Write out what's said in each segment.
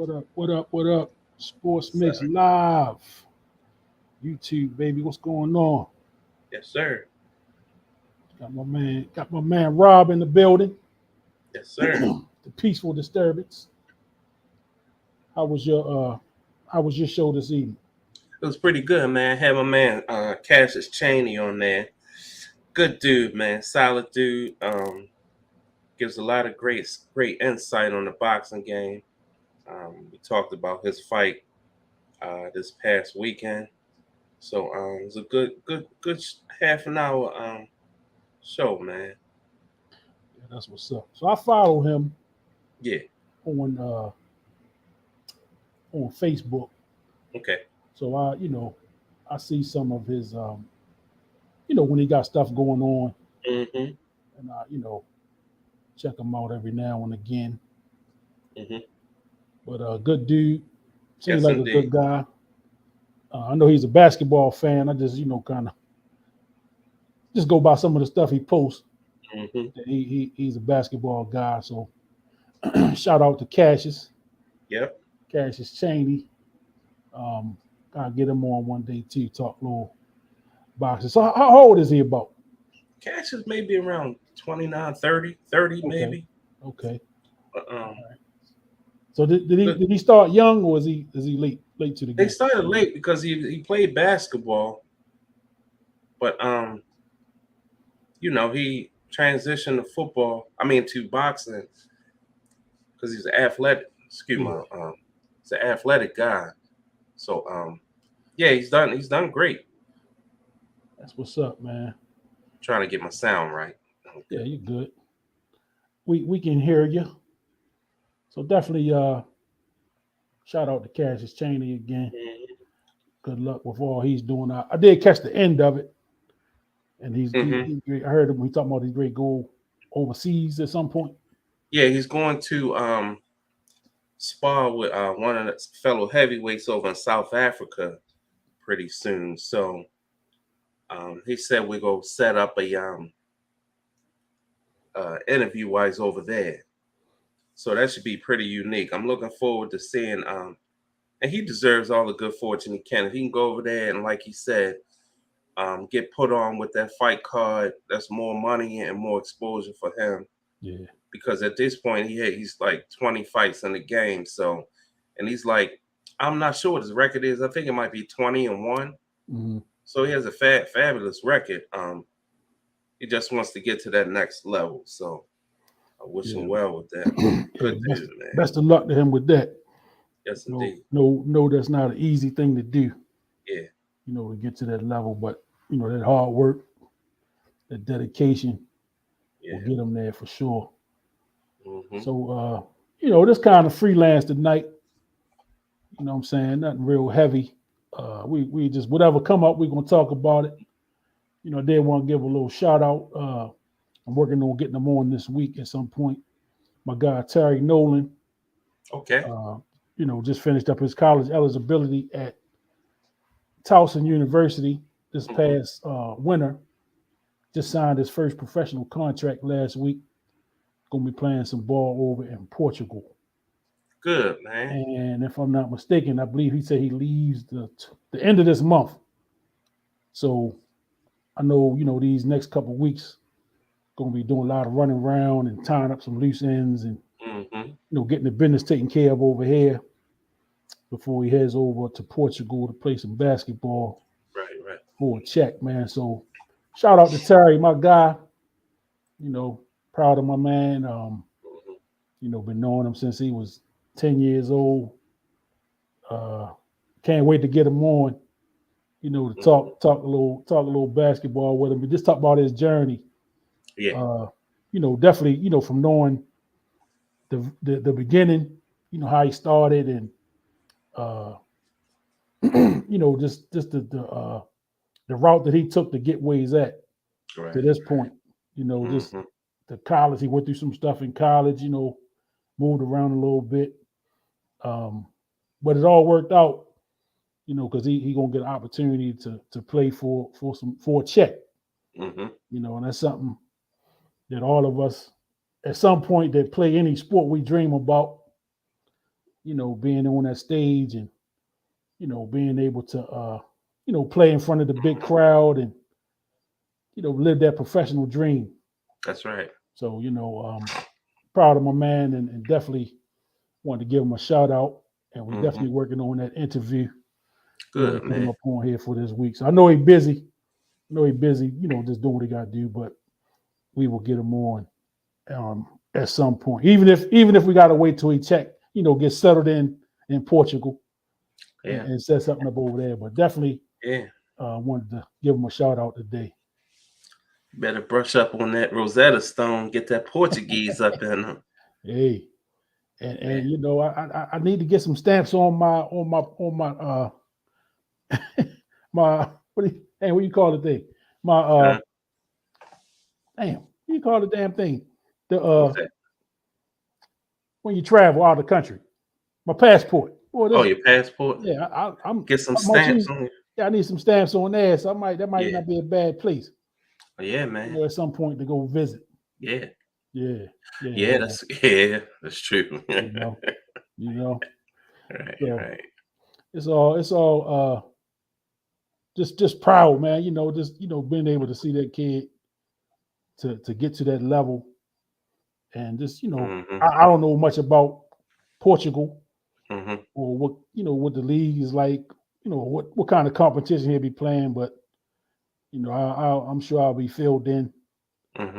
What up? What up? What up? Sports Yes, Mix sir. Live. YouTube, baby. What's going on? Yes, sir. Got my man Rob in the building. Yes, sir. The peaceful disturbance. How was your show this evening? It was pretty good, man. Had my man Cassius Chaney on there. Good dude, man. Solid dude. Gives a lot of great insight on the boxing game. We talked about his fight this past weekend. So it was a good half an hour show, man. Yeah, that's what's up. So I follow him Yeah. on on Facebook. Okay. So I see some of his when he got stuff going on, Mhm. and I check him out every now and again. Mhm. But good dude. Seems Yes, like a indeed. good guy. I know he's a basketball fan. I just kind of just go by some of the stuff he posts. Mhm. He's a basketball guy. So shout out to Yep. Cassius Chaney. Um, Gotta get him on one day too. Talk a little boxing. So how old is he about? Cash is maybe around 29, 30 Okay, maybe. okay. But, All right. So did he good. did he start young or is he late to the They game? started late because he played basketball, but he transitioned to football. I mean to boxing because he's athletic. Excuse me, Yeah, he's an athletic guy. So yeah, he's done great. that's what's up, man. Trying to get my sound right. Yeah, Okay. you good. We can hear you. So definitely shout out to Cassius Chaney again. Good luck with all he's doing. I did catch the end of it, and Mm-hmm. I heard him when he talking about his great goal overseas at some point. Yeah, he's going to spar with one of the fellow heavyweights over in South Africa pretty soon. So he said we're gonna set up a interview while he's over there. So that should be pretty unique. I'm looking forward to seeing and he deserves all the good fortune he can. If he can go over there and like he said, get put on with that fight card, that's more money and more exposure for him. Yeah, Because at this point he's like 20 fights in the game. So and he's like, I'm not sure what his record is. I think it might be 20-1. hmm So he has a fabulous record. He just wants to get to that next level. So I wish yeah, him well with that. yeah. Good dude, man. Best of luck to him with that. Yes, No, indeed. no, no. That's not an easy thing to do. Yeah. To get to that level, but that hard work, that dedication will Yeah. get him there for sure. Hmm. So, this kind of freelance tonight. What I'm saying? Nothing real heavy. We just whatever come up, we're gonna talk about it. I did want to give a little shout out. I'm working on getting them on this week at some point. My guy Terry Nolan, Okay. uh, just finished up his college eligibility at Towson University this Hmm. past winter. Just signed his first professional contract last week. Going to be playing some ball over in Portugal. Good, man. And if I'm not mistaken, I believe he said he leaves the end of this month. So I know these next couple of weeks going to be doing a lot of running around and tying up some loose ends and Hmm. getting the business taken care of over here before he heads over to Portugal to play some basketball Right, right. for a check, man. So shout out to Terry, my guy. You know, Proud of my man. Hmm. Been knowing him since he was 10 years old. Uh, can't wait to get him on. To Hmm. talk a little basketball with him, but just talk about his journey. Yeah. Uh, definitely, from knowing the beginning, how he started and uh, just the route that he took to get where he's at to Right. this point. Just Hmm. the college, he went through some stuff in college. Moved around a little bit, um, but it all worked out. Because he gonna get an opportunity to play for a check. Hmm. And that's something that all of us at some point that play any sport we dream about. being on that stage and being able to play in front of the big crowd and live that professional dream. That's right. So proud of my man and definitely wanted to give him a shout out. And we're definitely working on that interview. Good, To put him man. up on here for this week. So I know he's busy. Just doing what he got to do. But we will get him on at some point. Even if we got to wait till he gets settled in Portugal and set something up over there. But definitely, wanted to give him a shout out today. Better brush up on that Rosetta Stone. Get that Portuguese up in them. Hey, and I need to get some stamps on my my what do you call the thing? My damn, what do you call the damn thing? The when you travel out of the country, my passport. Boy, your passport. Yeah, I'm get some stamps on it. Yeah, I need some stamps on there. So that might not be a bad place. Oh, yeah, man. At some point to go visit. Yeah. That's true. Right. It's all just proud, man. Being able to see that kid to get to that level, and just I don't know much about Portugal or what the league is like, what kind of competition he'll be playing, but I'm sure I'll be filled in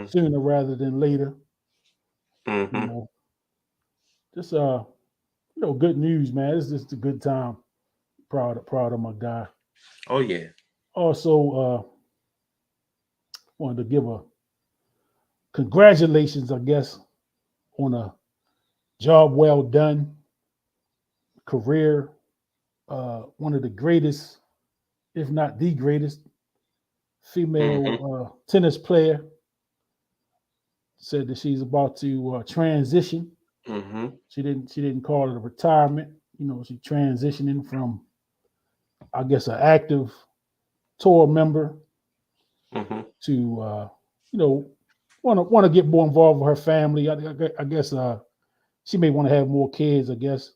sooner rather than later. Just good news, man. It's just a good time. Proud of my guy. Oh yeah. Also, wanted to give a congratulations, I guess, on a job well done, career. One of the greatest, if not the greatest, female tennis player. Said that she's about to transition. She didn't call it a retirement. She's transitioning from, I guess, an active tour member to want to get more involved with her family. I guess she may want to have more kids. I guess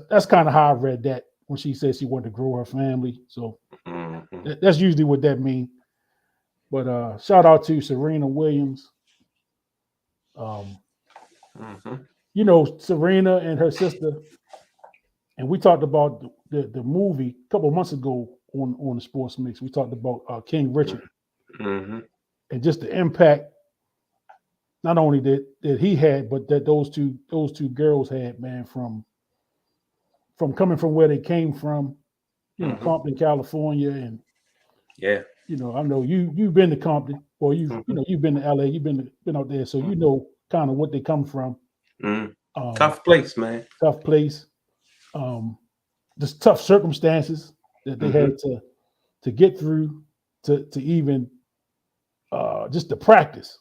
that's kind of how I read that when she said she wanted to grow her family. So that's usually what that means. But shout out to Serena Williams. Serena and her sister, and we talked about the movie a couple of months ago on the Sports Mix. We talked about King Richard and just the impact not only that he had, but that those two girls had, man, from coming from where they came from, Compton, California, and I know you've been to Compton, or you've been to LA, you've been out there, so kind of what they come from. Tough place, man. Tough place. Just tough circumstances that they had to get through to even just the practice.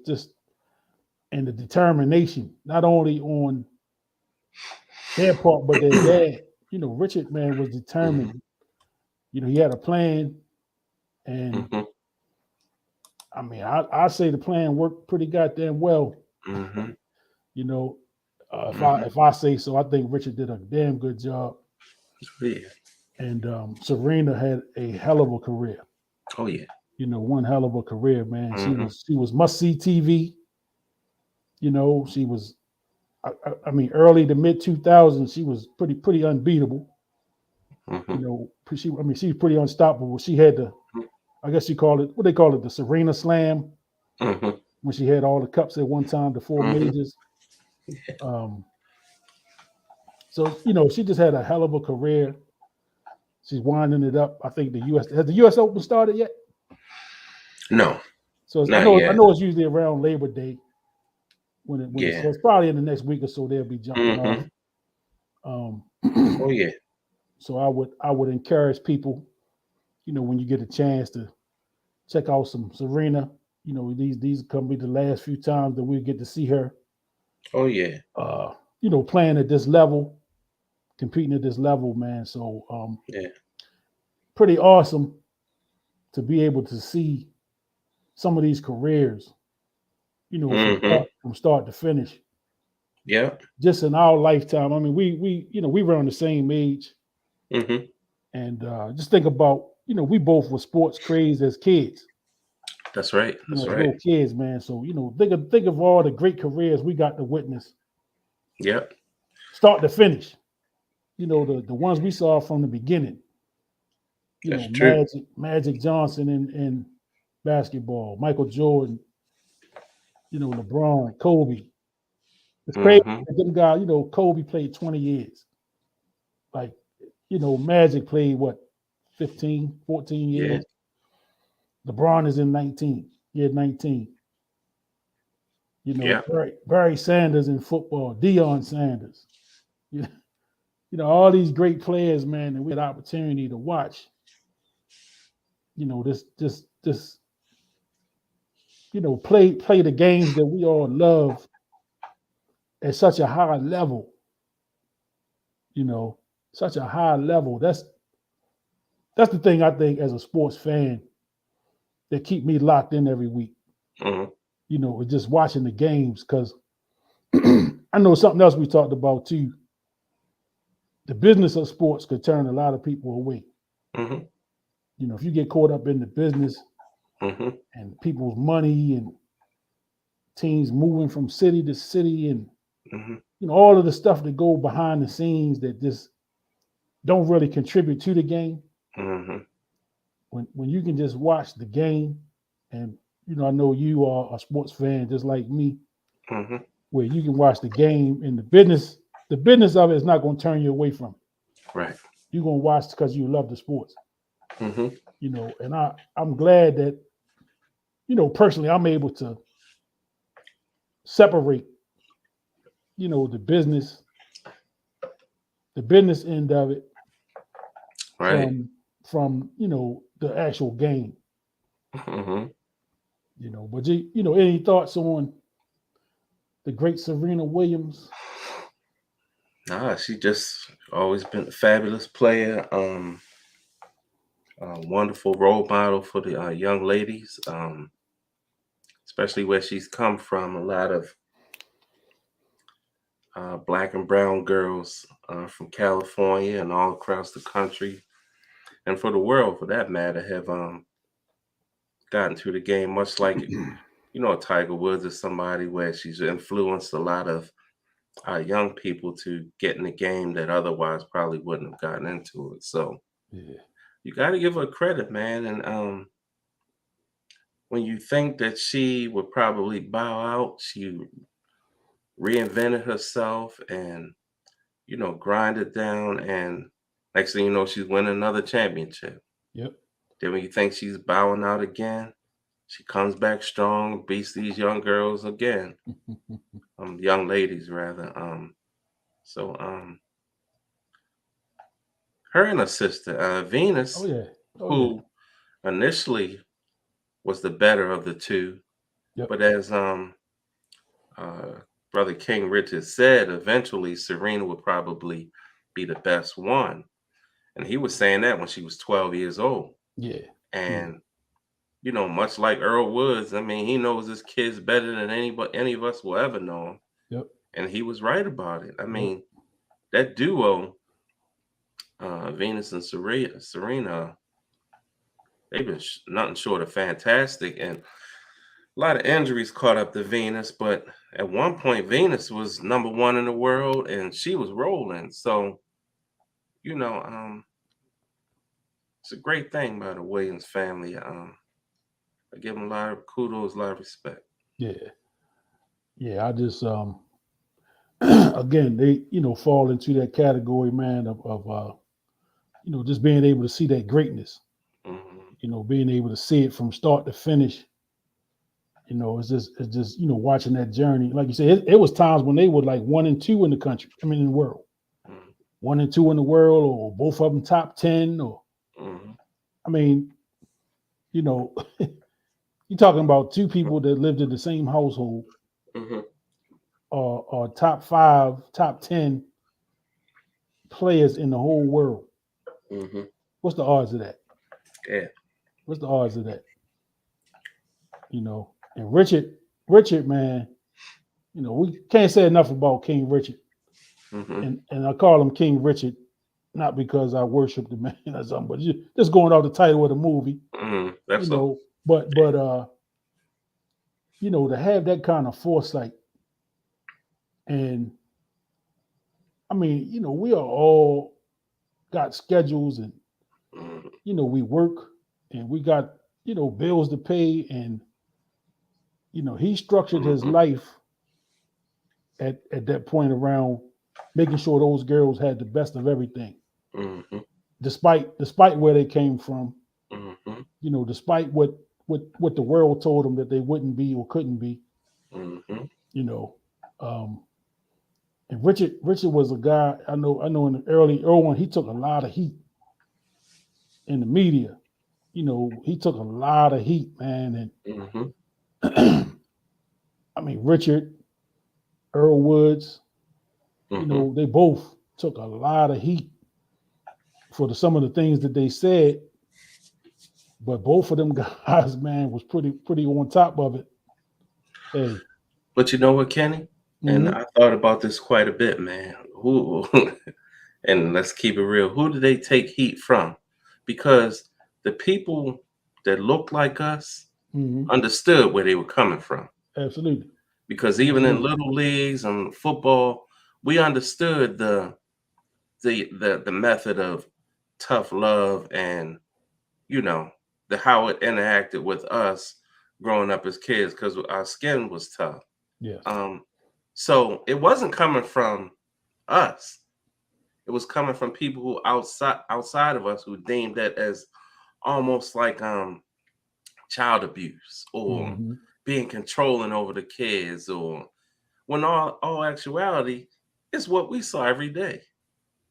Just and the determination, not only on their part, but their dad. Richard, man, was determined. He had a plan, and I mean, I say the plan worked pretty goddamn well. If I say so, I think Richard did a damn good job. Yeah. And Serena had a hell of a career. Oh yeah. One hell of a career, man. She was must see TV. She was. I mean, early to mid 2000s, she was pretty unbeatable. She was pretty unstoppable. She had I guess you call it, what they call it, the Serena Slam, when she had all the cups at one time, the four majors. So she just had a hell of a career. She's winding it up. I think has the U.S. Open started yet? No. So I know it's usually around Labor Day when it so it's probably in the next week or so they'll be jumping off. Oh yeah. So I would encourage people, when you get a chance, to check out some Serena. These come be the last few times that we get to see her. Oh yeah. Playing at this level, competing at this level, man. So pretty awesome to be able to see some of these careers, from start to finish. Yeah. just in our lifetime. I mean, we were on the same age, Mm-hmm. and just think about, we both were sports crazed as kids, That's right. That's as right. little kids, man. So think of all the great careers we got to witness, Yep. start to finish. The ones we saw from the beginning. That's true. Magic Johnson in basketball, Michael Jordan, LeBron, Kobe. It's crazy Mm-hmm. that them guys, Kobe played 20 years. Like, Magic played what, 15, 14 Yeah. years. LeBron is in 19, year 19. Yeah. Barry Sanders in football, Deion Sanders. You know, all these great players, man, that we had opportunity to watch. This play the games that we all love at such a high level, you know, such a high level. That's the thing I think as a sports fan that keep me locked in every week. Mm-hmm. With just watching the games because I know something else we talked about too. The business of sports could turn a lot of people away. Mm-hmm. If you get caught up in the business Mm-hmm. and people's money and teams moving from city to city and Mm-hmm. all of the stuff that go behind the scenes that just don't really contribute to the game. Mm-hmm. When you can just watch the game, and I know you are a sports fan just like me, Mm-hmm. where you can watch the game and the business of it is not going to turn you away from it. Right. You're going to watch because you love the sports. Mm-hmm. And I'm glad that personally I'm able to separate the business end of it Right. from the actual game. Mm-hmm. But any thoughts on the great Serena Williams? Nah, she just always been a fabulous player. A wonderful role model for the young ladies, especially where she's come from. A lot of black and brown girls from California and all across the country, and for the world, for that matter, have gotten through the game. Much like Tiger Woods is somebody where she's influenced a lot of young people to get in the game that otherwise probably wouldn't have gotten into it. So Yeah, you got to give her credit, man. And when you think that she would probably bow out, she reinvented herself and grinded down. And next thing you know, she's winning another championship. yep. Then when you think she's bowing out again, she comes back strong, beats these young girls again, young ladies rather. So her and her sister, Oh Venus, yeah, oh yeah, who initially was the better of the two, yep, but as uh, Brother King Richard said, eventually Serena would probably be the best one. And he was saying that when she was 12 years old. yeah, yeah, And, much like Earl Woods, I mean, he knows his kids better than any of us will ever know him. yep, And he was right about it. I yep. mean, that duo, Venus and Serena, they've been nothing short of fantastic. And a lot of injuries caught up to Venus, but at one point, Venus was number one in the world and she was rolling. So, you know, um, it's a great thing by the Williams family. I give them a lot of kudos, a lot of respect. Yeah, yeah. I just again they fall into that category, man, of just being able to see that greatness. Hmm. Being able to see it from start to finish. It's just watching that journey. Like you said, it was times when they were like 1 and 2 in the country. I mean, in the world, Hmm. 1 and 2 in the world, or both of them top 10. Or Hmm. I mean, you know, you're talking about two people that lived in the same household, Hmm. or top 5, top 10 players in the whole world. Hmm. What's the odds of that? Yeah. What's the odds of that? And Richard, man, we can't say enough about King Richard, Mm-hmm. and I call him King Richard not because I worship the man or something, but just going off the title of the movie, Mm-hmm. you That's all. know. But to have that kind of foresight, and I mean, we are all got schedules, and Mm-hmm. we work, and we got bills to pay, and he structured his Mm-hmm. life at that point around making sure those girls had the best of everything, Mm-hmm. despite where they came from, Mm-hmm. despite what the world told them that they wouldn't be or couldn't be, Mm-hmm. you know. Um, and Richard was a guy I know in the early on he took a lot of heat in the media. He took a lot of heat, man. Mm-hmm. And I mean Richard, Earl Woods, Mm-hmm. they both took a lot of heat for some of the things that they said, but both of them guys, man, was pretty on top of it. Hey, But you know what, Kenny? And mm-hmm, I thought about this quite a bit, man. Who and let's keep it real. Who do they take heat from? Because the people that look like us mm-hmm, understood where they were coming from. absolutely, Because even in absolutely, little leagues and football, we understood the method of tough love and you know the how it interacted with us growing up as kids because our skin was tough. yes, Um, so it wasn't coming from us. It was coming from people who outside of us who deemed that as almost like child abuse or mm-hmm, being controlling over the kids or when all actuality it's what we saw every day.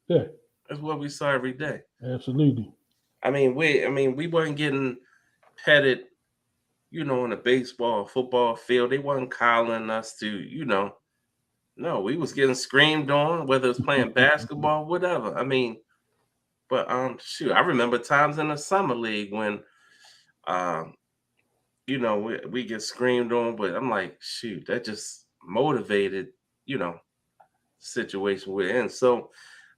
yeah, It's what we saw every day. absolutely, I mean we weren't getting petted, in a baseball football field. They wasn't calling us to, no, we was getting screamed on, whether it's playing basketball, whatever. I mean, but shoot, I remember times in the summer league when um, we get screamed on, but I'm like, shoot, that just motivated, you know, situation we're in. So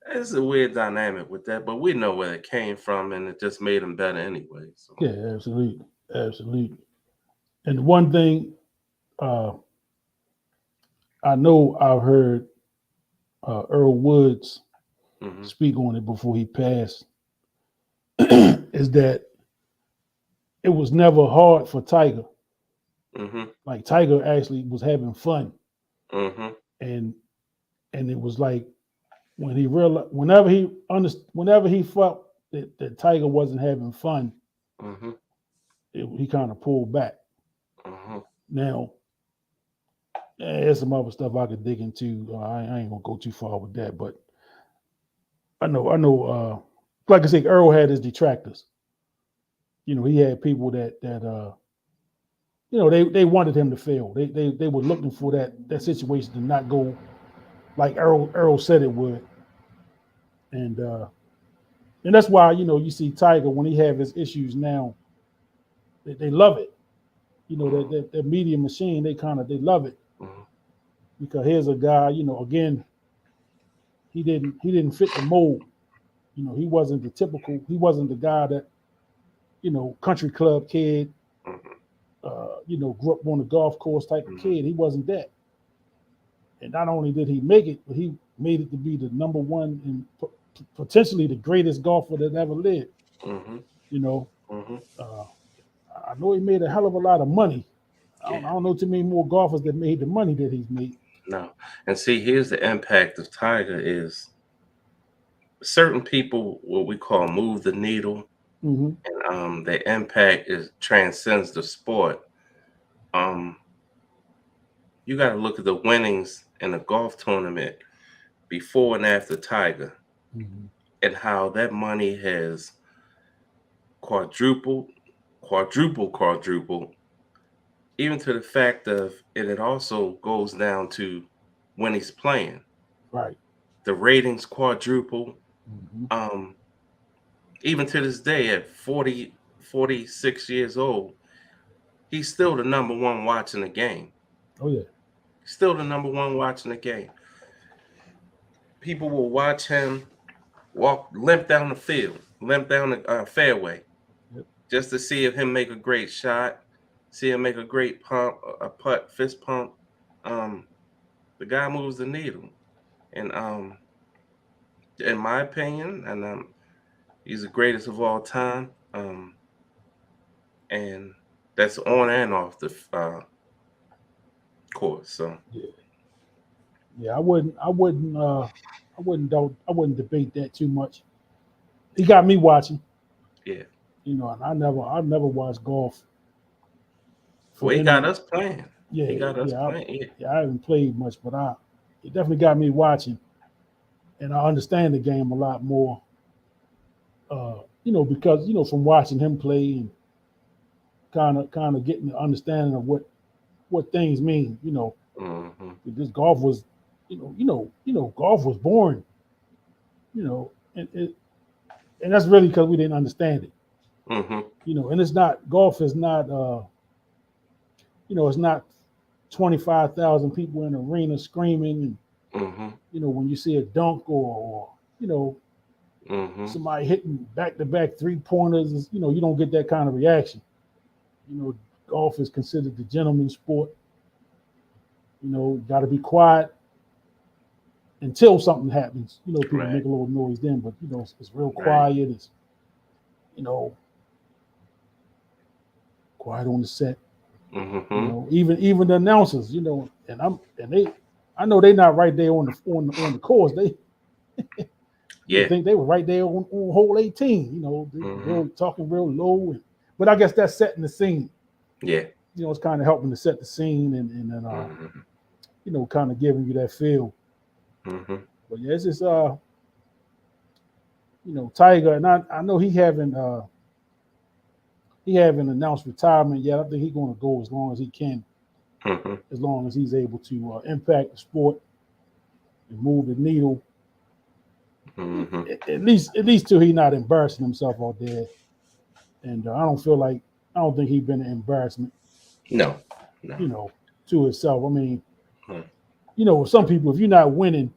it's a weird dynamic with that, but we know where it came from and it just made them better anyway. So yeah, absolutely, absolutely. And one thing uh, I know I've heard Earl Woods hmm speak on it before he passed is that it was never hard for Tiger. hmm Like Tiger actually was having fun, hmm and it was like when he realized, whenever he felt that Tiger wasn't having fun, hmm he kind of pulled back. hmm Now, there's some other stuff I could dig into. I ain't gonna go too far with that, but I know. Like I said, Earl had his detractors. He had people that they wanted him to fail. They were looking for that situation to not go like Earl said it would, and uh, and that's why you see Tiger when he have his issues now, they love it. That media machine, they love it hmm because here's a guy, again, he didn't fit the mold. He wasn't the guy that country club kid, hmm grew up on the golf course type of hmm kid. He wasn't that. And not only did he make it, but he made it to be the number one and potentially the greatest golfer that ever lived. hmm You know, hmm uh, I know he made a hell of a lot of money. I Yeah, don't know too many more golfers that made the money that he's made. no. And see, here's the impact of Tiger is certain people, what we call move the needle, Hmm. and their impact is transcends the sport. Um, you got to look at the winnings in a golf tournament before and after Tiger, Hmm. and how that money has quadrupled, quadrupled, even to the fact of, and it also goes down to when he's playing. Right. The ratings quadruple. Hmm. Um, even to this day, at 40, 46 years old, he's still the number one watching the game. Oh yeah. Still the number one watching the game. People will watch him limp down the field, limp down the fairway, Yep. just to see him make a great shot, see him make a great pump, a putt, fist pump. The guy moves the needle, and in my opinion, and he's the greatest of all time. And that's on and off the course. So yeah, I wouldn't debate that too much. He got me watching, yeah, you know, and I never watched golf. well, he got us playing. Yeah, He got us yeah, playing. I haven't played much, but it definitely got me watching, and I understand the game a lot more. You know, because you know from watching him play and kind of getting the understanding of what things mean. You know, Mm-hmm. because golf was, golf was boring. You know, and that's really because we didn't understand it. Mm-hmm. You know, and it's not golf is not it's not 25,000 people in an arena screaming and Mm-hmm. you know when you see a dunk or you know Mm-hmm. somebody hitting back to back 3-pointers, you know you don't get that kind of reaction. You know, golf is considered the gentleman's sport. You know, got to be quiet until something happens. You know, people Right. make a little noise then, but you know it's real Right. quiet. It's you know quiet on the set. You Mm-hmm. know, even the announcers, you know, I know they're not right there on the course. They you Yeah. think they were right there on hole 18. You know, they Mm-hmm. real talking real low, but I guess that's setting the scene. Yeah. You know, it's kind of helping to set the scene and then Mm-hmm. you know, kind of giving you that feel. Mm-hmm. But yeah, it's just you know, Tiger, and I know he haven't announced retirement yet. I think he's going to go as long as he can, Mm-hmm. as long as he's able to impact the sport and move the needle. Mm-hmm. At least till he's not embarrassing himself out there. And I don't think he's been an embarrassment, No. No. you know, to himself. I mean, No. you know, some people, if you're not winning,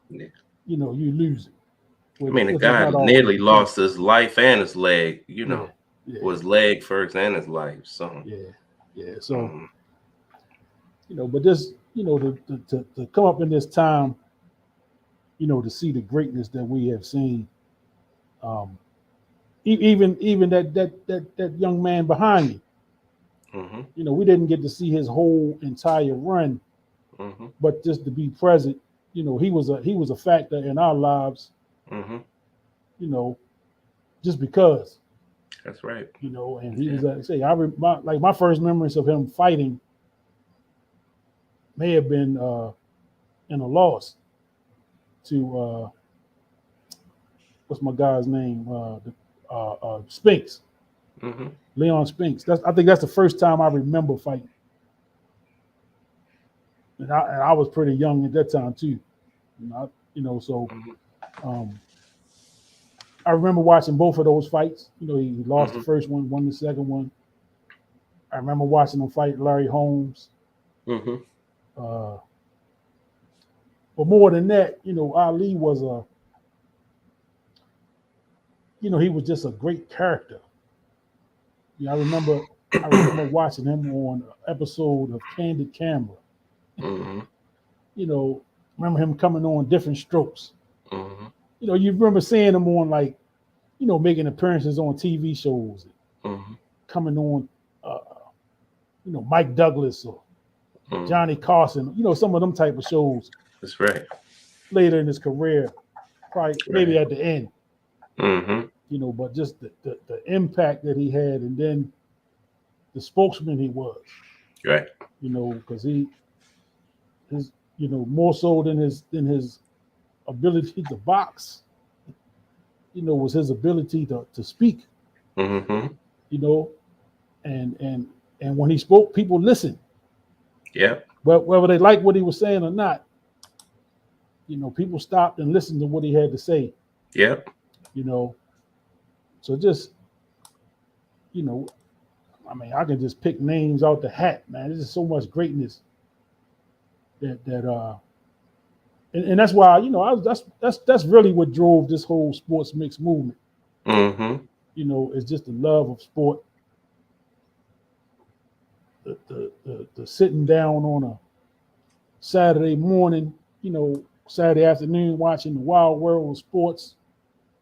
Yeah. you know, you losing, I mean, the which is guy not always nearly the case. lost his life and his leg. You Yeah, know, yeah, was leg first and his life. So, yeah, yeah. So, um, you know, but this, you know, to come up in this time, you know, to see the greatness that we have seen, um, even that young man behind me, mm-hmm. you know, we didn't get to see his whole entire run, Mm-hmm. but just to be present, you know, he was a factor in our lives, Mm-hmm. you know, just because, That's right. you know, and he Yeah. was say my first memories of him fighting may have been in a loss to what's my guy's name, Spinks, Mm-hmm. Leon Spinks. I think that's the first time I remember fighting, and I was pretty young at that time too, so Mm-hmm. um, I remember watching both of those fights. You know, he lost the Mm-hmm. first one, won the second one. I remember watching him fight Larry Holmes. Mm-hmm. Uh, but more than that, you know, Ali was he was just a great character. Yeah, I remember watching him on an episode of Candid Camera. Mm-hmm. You know, remember him coming on different strokes. Mm-hmm. You know, you remember seeing him on like, you know, making appearances on TV shows, Mm-hmm. coming on, uh, Mike Douglas or Mm-hmm. Johnny Carson. You know, some of them type of shows That's right. later in his career, probably maybe Right. at the end. Mm-hmm. You know, but just the impact that he had, and then the spokesman he was. Right. You know, because his more so than his ability to box, you know, was his ability to speak. Mm-hmm. You know, and when he spoke, people listened. Yep. But whether they liked what he was saying or not, you know, people stopped and listened to what he had to say. Yep. You know, so just you know, I mean, I can just pick names out the hat, man. There's just so much greatness, that and that's why that's really what drove this whole sports mix movement. Mm-hmm. It's just the love of sport, the sitting down on a Saturday morning, Saturday afternoon, watching the wild world of sports,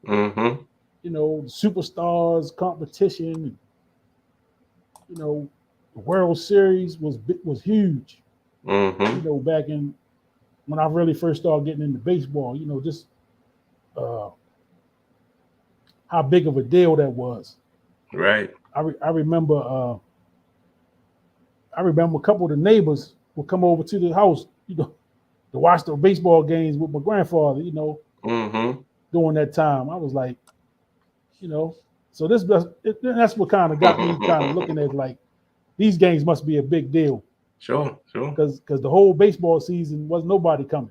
Mm-hmm. the superstars competition, and, the World Series was huge. Mm-hmm. Back in when I really first started getting into baseball, just uh, how big of a deal that was. Right. I remember a couple of the neighbors would come over to the house, to watch the baseball games with my grandfather, Mm-hmm. during that time. I was like, you know, so that's what kind of got me kind of looking at like these games must be a big deal Sure. Sure. because the whole baseball season was nobody coming.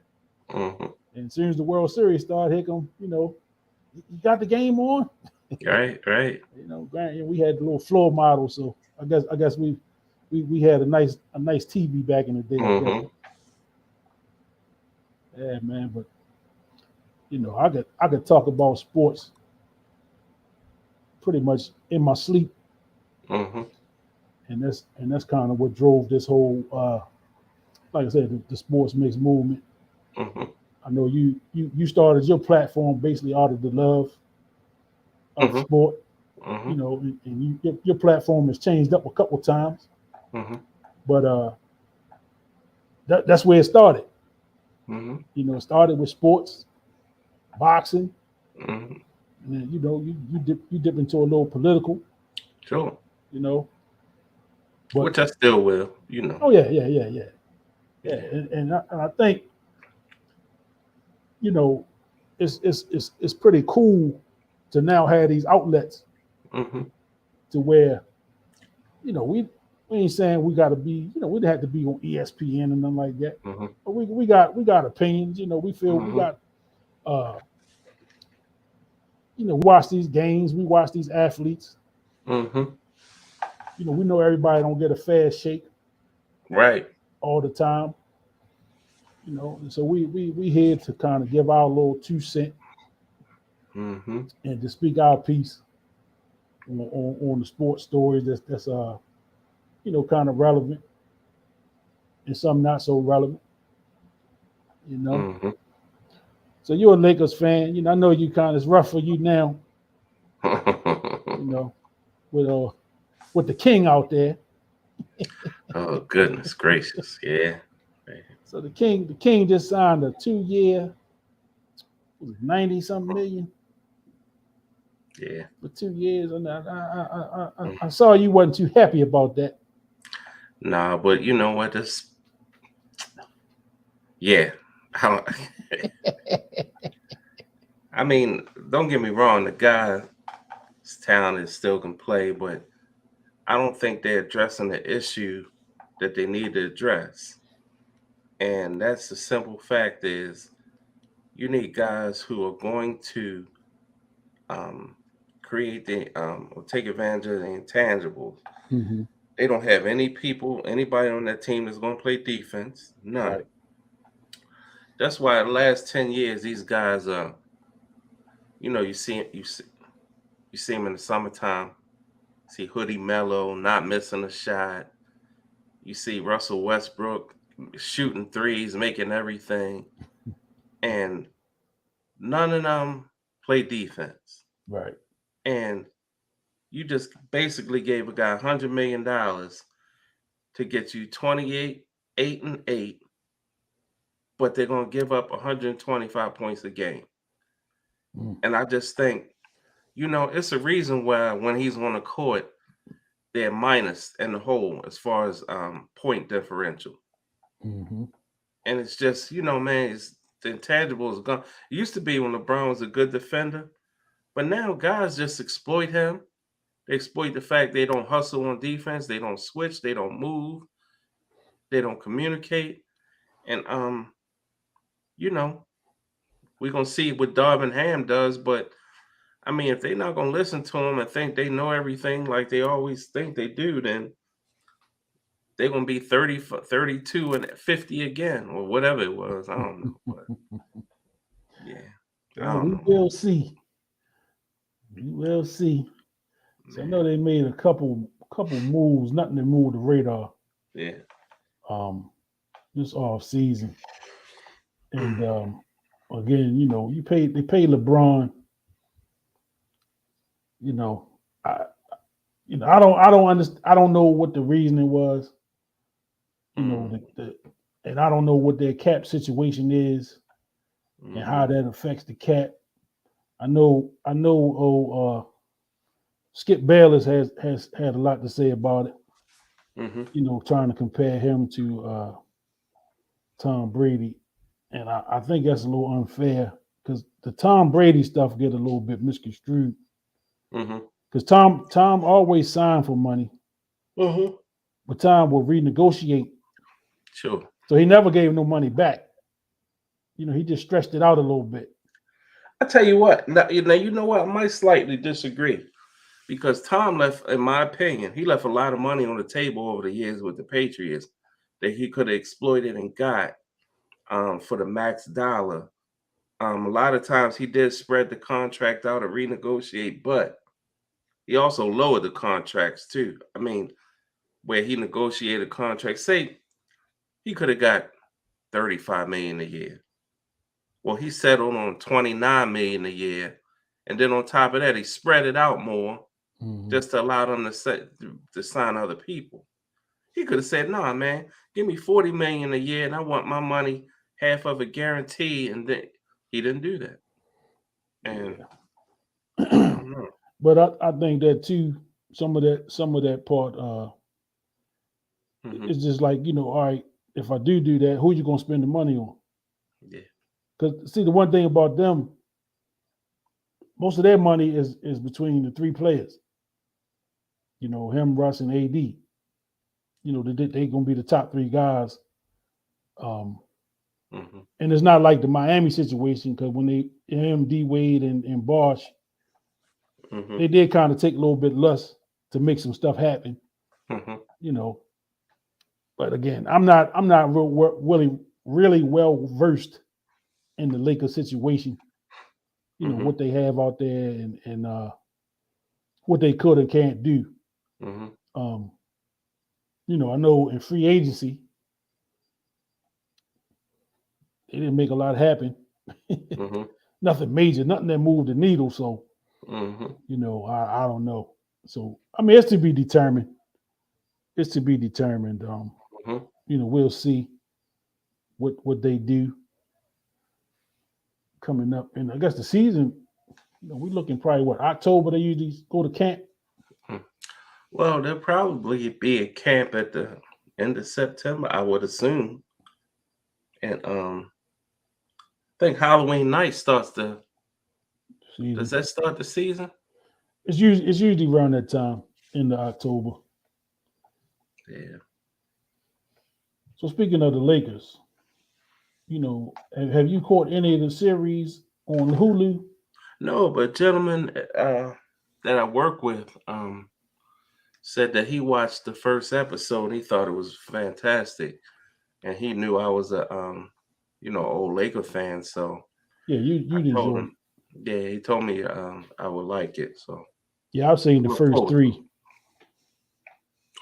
Mm-hmm. And as soon as the World Series started, here come, you got the game on. Right. Right. We had the little floor model, so I guess we had a nice TV back in the day. I guess. Mm-hmm. Yeah, man. But I could talk about sports pretty much in my sleep, Mm-hmm. and that's kind of what drove this whole, like I said, the sports mix movement. Mm-hmm. I know you started your platform basically out of the love of Mm-hmm. sport, Mm-hmm. and your platform has changed up a couple times, Mm-hmm. but that's where it started. Mm-hmm. It started with sports, boxing, Mm-hmm. and then you dip into a little political, Sure. you know. But Which I still will. oh yeah, yeah, yeah, yeah, yeah, and I think you know it's pretty cool to now have these outlets Mm-hmm. to where we ain't saying we got to be we didn't have to be on ESPN and nothing like that, Mm-hmm. but we got opinions. We feel we Mm-hmm. got uh watch these games, we watch these athletes. Mm-hmm. We know everybody don't get a fair shake Right. all the time. And so we here to kind of give our little 2 cent Mm-hmm. and to speak our piece on the sports stories that's kind of relevant and some not so relevant. You know, Mm-hmm. so you're a Lakers fan. I know you kind of it's rough for you now. You know, with uh with the king out there. Oh goodness gracious. Yeah. So the king just signed a 2 year, 90 something million Yeah. for 2 years, and I saw you wasn't too happy about that. Nah, but you know what? This yeah. I don't I mean, don't get me wrong, the guy's talent is still can play, but I don't think they're addressing the issue that they need to address. And that's the simple fact is you need guys who are going to um, create or take advantage of the intangibles. Mm-hmm. They don't have anybody on that team that's going to play defense. None. Right. That's why the last 10 years, these guys are, you see them in the summertime. See Hoodie Mello not missing a shot. You see Russell Westbrook shooting threes, making everything. And none of them play defense. Right. And you just basically gave a guy $100 million to get you 28, 8-8, but they're gonna give up 125 points a game. Mm. And I just think, it's a reason why when he's on the court, they're minus in the hole as far as point differential. Mm-hmm. And it's just, man, the intangible is gone. It used to be when LeBron was a good defender, but now guys just exploit him. They exploit the fact they don't hustle on defense, they don't switch, they don't move, they don't communicate. And you know, we're gonna see what Darvin Ham does, but I mean, if they're not gonna listen to him and think they know everything like they always think they do, then they're gonna be 30, 32, and 50 again, or whatever it was. I don't know, but yeah, I Well, don't we know. will see. We will see. So I know Man, they made a couple moves, nothing to move the radar. yeah. Um, this off season, and Mm, again, they pay LeBron. You know, I I don't understand. I don't know what the reasoning was. You know, mm, and I don't know what their cap situation is and mm-hmm, how that affects the cap. I know. Oh, Skip Bayless has had a lot to say about it. mm-hmm, Trying to compare him to Tom Brady, and I think that's a little unfair because the Tom Brady stuff get a little bit misconstrued. mm-hmm, Because Tom always signed for money, mm-hmm. but Tom will renegotiate, Sure. so he never gave no money back. He just stretched it out a little bit. I tell you what. Now, you know what? I might slightly disagree because Tom left, in my opinion, he left a lot of money on the table over the years with the Patriots that he could have exploited and got for the max dollar. A lot of times he did spread the contract out or renegotiate, but he also lowered the contracts too. I mean, where he negotiated contracts, say he could have got 35 million a year. Well, he settled on 29 million a year. And then on top of that, he spread it out more Mm-hmm. just to allow them to sign other people. He could have said, "Nah, man, give me 40 million a year, and I want my money half of it guaranteed." And then he didn't do that, and I Yeah, don't know. but I think that too. Some of that part Hmm. is just like all right. If I do that, who you gonna spend the money on? Yeah. Because see, the one thing about them, most of their money is between the three players. Him, Russ, and AD. They gonna be the top three guys. Um, Hmm. and it's not like the Miami situation because when D Wade and Bosh, Hmm. they did kind of take a little bit less to make some stuff happen. Hmm. You know, but again, I'm not really well versed in the Lakers situation. Hmm. What they have out there and what they could and can't do. Hmm. Um, I know in free agency they didn't make a lot happen. Hmm. Nothing major, nothing that moved the needle. So Hmm. I don't know. So I mean, it's to be determined. It's to be determined. Hmm. We'll see what they do coming up, and I guess the season. We're looking probably what October. They usually go to camp. Well, there'll probably be a camp at the end of September, I would assume, and I think Halloween night starts the. Does Season. that start the season? It's usually around that time in the October. Yeah. So speaking of the Lakers, have you caught any of the series on Hulu? No, but gentleman that I work with said that he watched the first episode and he thought it was fantastic, and he knew I was a old Laker fan, so Yeah, you I you'd told enjoy him. it. Yeah, he told me I would like it, so Yeah, I've seen I the look first forward to three. it.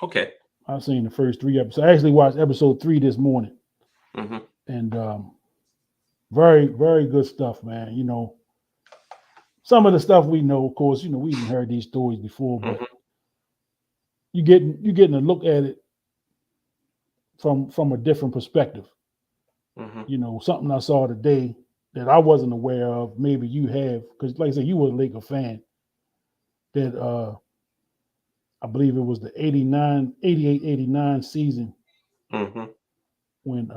Okay. I've seen the first three episodes. I actually watched episode 3 this morning, Mm-hmm. and very very good stuff, man. Some of the stuff we know, of course, we didn't heard these stories before, but Mm-hmm. you getting a look at it from a different perspective. Mm-hmm. Something I saw today that I wasn't aware of. Maybe you have, because like I said, you were a Laker fan. That I believe it was the 88-89 season Mm-hmm. when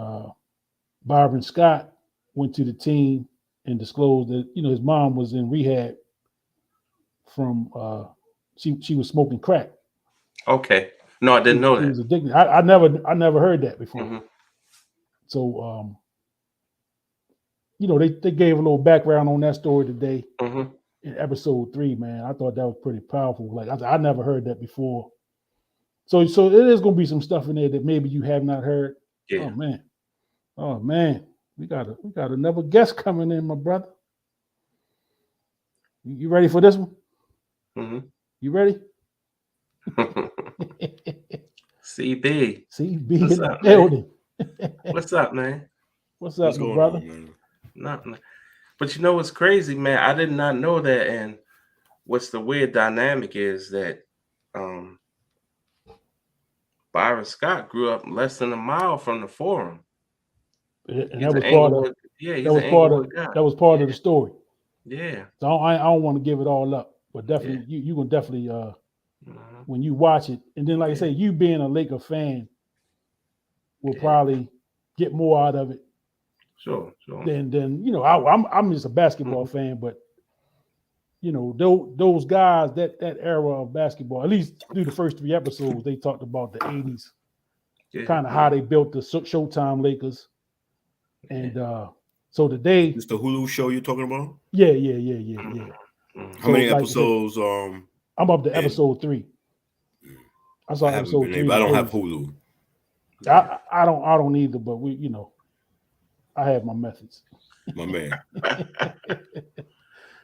Byron Scott went to the team and disclosed that his mom was in rehab from she was smoking crack. Okay. No, I She didn't was, know she that. was addicted. I never heard that before. Mm-hmm. So they gave a little background on that story today Mm-hmm. in episode 3. Man, I thought that was pretty powerful. Like I never heard that before. So it is gonna be some stuff in there that maybe you have not heard. Yeah. Oh man, we got another guest coming in, my brother. You ready for this one? Mm-hmm. You ready? CB. CB What's in the up, building. What's up, man? What's up, What's my going brother? on, man? Nothing. But you know what's crazy, man? I did not know that. And what's the weird dynamic is that Byron Scott grew up less than a mile from the Forum. And He's that an was part of Englewood. Yeah, he's an Englewood guy. that was part Yeah. of the story. Yeah. So I don't want to give it all up, but definitely you can definitely when you watch it, and then like I say, you being a Laker fan will probably get more out of it. Sure. Than I'm just a basketball fan, but those guys that era of basketball, at least through the first 3 episodes, they talked about the 80s, kind of how they built the Showtime Lakers, and so today, It's the Hulu show you're talking about? yeah. How many episodes? I'm up to episode 3. I saw episode 3. I don't have Hulu. I don't either, but I have my methods. My man.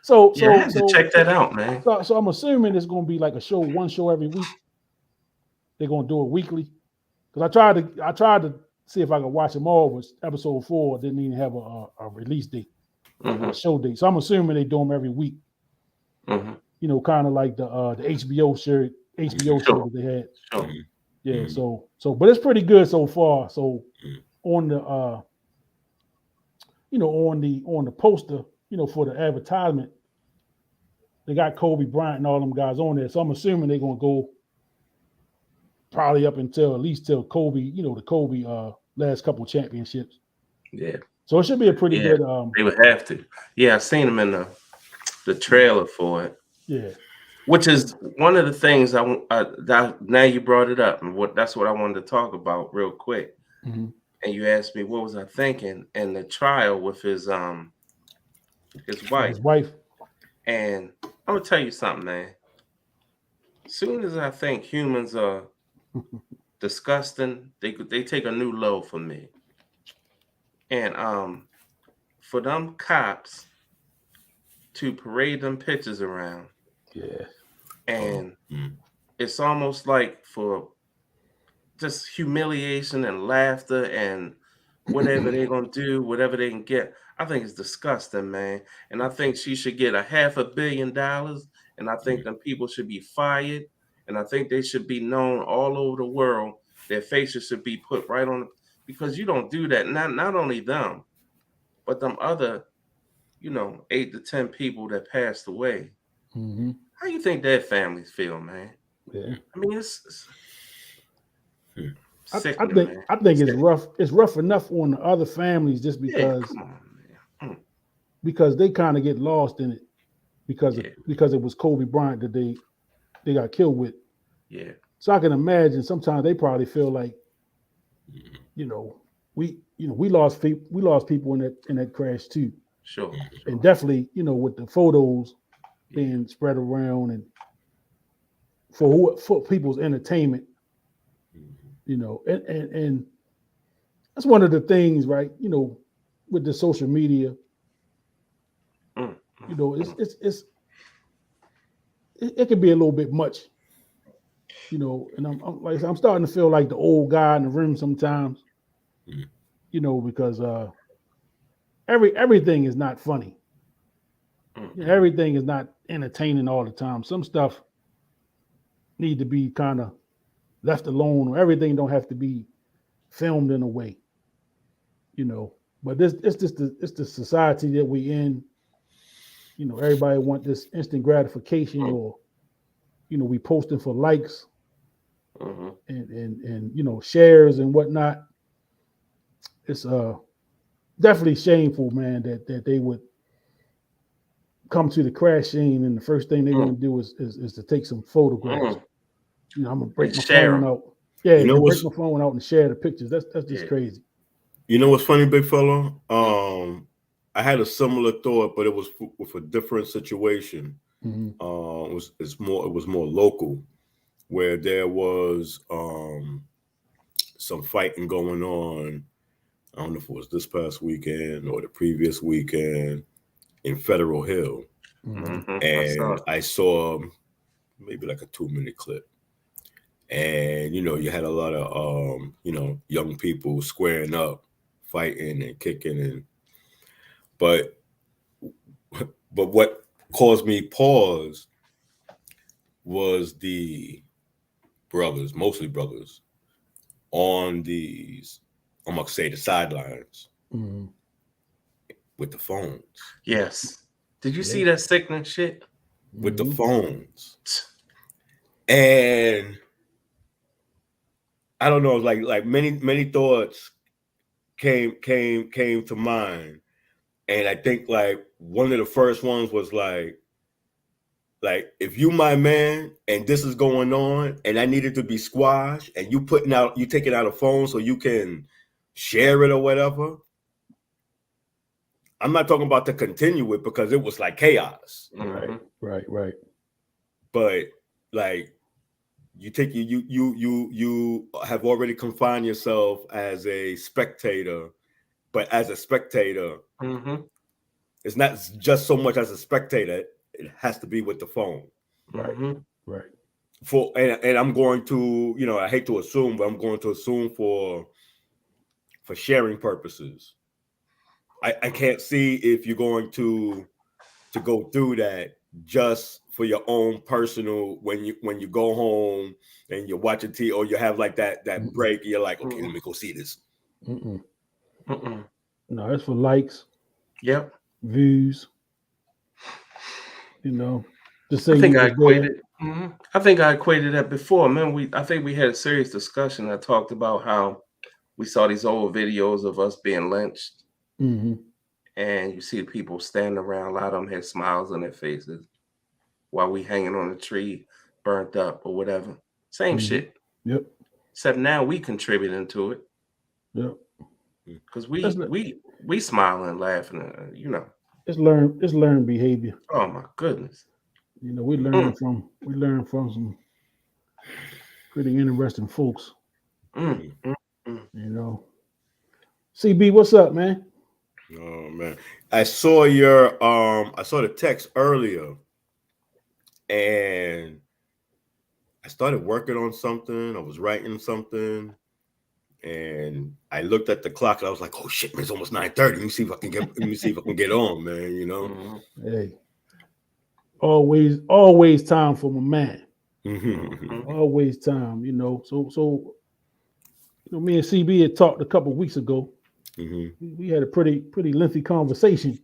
So check that out, man. So I'm assuming it's going to be like one show every week. They're going to do it weekly. Because I tried to see if I could watch them all, but episode 4 didn't even have a release date, a show date. So I'm assuming they do them every week. Mm-hmm. Kind of like the HBO show that they had. Sure. Yeah. Mm-hmm. But it's pretty good so far. So on the on the poster, for the advertisement, they got Kobe Bryant and all them guys on there. So I'm assuming they're gonna go probably up until at least till Kobe, the Kobe last couple championships. Yeah. So it should be a pretty good. They would have to. Yeah, I seen them in the trailer for it. Yeah. Which is one of the things that now you brought it up, and that's what I wanted to talk about real quick. Mm-hmm. And you asked me what was I thinking, and the trial with his wife. His wife. And I'm gonna tell you something, man. As soon as I think humans are disgusting, they take a new low for me. And for them cops to parade them pictures around, and it's almost like for just humiliation and laughter and whatever they're gonna do, whatever they can get. I think it's disgusting, man. And I think she should get $500 million. And I think them people should be fired. And I think they should be known all over the world. Their faces should be put right on, because you don't do that. Not only them, but them other, 8 to 10 people that passed away. Mm-hmm. How you think their families feel, man? Yeah. I mean, it's I think it's rough. It's rough enough on the other families just because because they kind of get lost in it because it was Kobe Bryant that they got killed with. Yeah. So I can imagine sometimes they probably feel like, we lost people in that crash too. Sure. And definitely, with the photos being spread around and for people's entertainment, and that's one of the things, right? With the social media, it can be a little bit much, and I'm starting to feel like the old guy in the room sometimes, because everything is not funny. Everything is not entertaining all the time. Some stuff need to be kind of left alone, or everything don't have to be filmed in a way, But it's the society that we in. Everybody want this instant gratification, or we posting for likes and shares and whatnot. It's definitely shameful, man, that they would come to the crash scene and the first thing they're going to do is to take some photographs. I'm gonna break my phone out. Yeah, break my phone out and share the pictures. That's just crazy. You know what's funny, big fella? I had a similar thought, but it was with a different situation. Mm-hmm. It was more local. where there was some fighting going on. I don't know if it was this past weekend or the previous weekend in Federal Hill. Mhm. And I saw maybe like a 2-minute clip. And, you had a lot of, young people squaring up, fighting and kicking. But what caused me pause was the brothers, mostly brothers, on these, I'm going to say the sidelines with the phones. Yes. Did you see that sickening shit? With the phones. And I don't know, like many thoughts came to mind. And I think like one of the first ones was like if you my man and this is going on and I needed to be squashed and you taking out a phone so you can share it or whatever. I'm not talking about to continue it because it was like chaos. Right. But like you have already confined yourself as a spectator, but as a spectator, it's not just so much as a spectator. It has to be with the phone. Right. And I'm going to, I hate to assume, but I'm going to assume for sharing purposes. I can't see if you're going to go through that just for your own personal when you go home and you're watching TV or you have like that break, you're like, okay, let me go see this. No, it's for likes. Yep. Views. To say I think I equated. I think I equated that before. Man, I think we had a serious discussion. I talked about how we saw these old videos of us being lynched, and you see people standing around. A lot of them had smiles on their faces while we hanging on a tree, burnt up or whatever. Same shit. Yep. Except now we contributing to it. Yep. Because we smiling, laughing. It's learned behavior. Oh my goodness. We learn from some pretty interesting folks. CB, what's up, man? Oh man, I saw the text earlier, and I started working on something. I was writing something, and I looked at the clock. And I was like, "Oh shit, man! It's almost 9:30. Let me see if I can get on, man." Hey, always time for my man. Always time, So me and CB had talked a couple of weeks ago. We had a pretty lengthy conversation.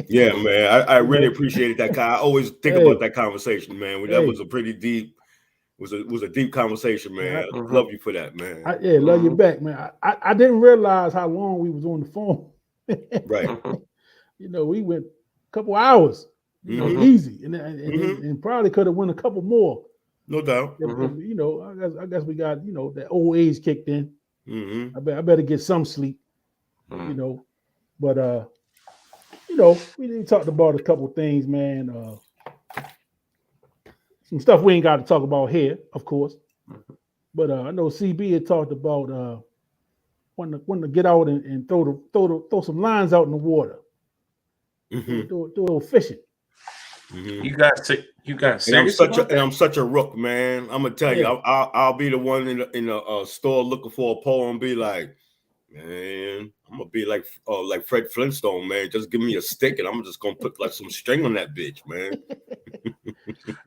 Yeah, man. I really appreciated that. I always think about that conversation, man. That was a pretty deep. Was a deep conveation, man. I love you for that, man. Love you back, man. I didn't realize how long we was on the phone. Right. We went a couple hours, easy, and probably could have went a couple more. No doubt. I guess we got that old age kicked in. I better get some sleep. But we talked about a couple things, man. Some stuff we ain't got to talk about here, of course. But I know CB had talked about wanting to get out and throw some lines out in the water. Do a little fishing. You got serious. And I'm such a rook, man. I'm gonna tell you, I'll be the one in a store looking for a pole and be like, man, I'm gonna be like Fred Flintstone, man. Just give me a stick and I'm just gonna put like some string on that bitch, man.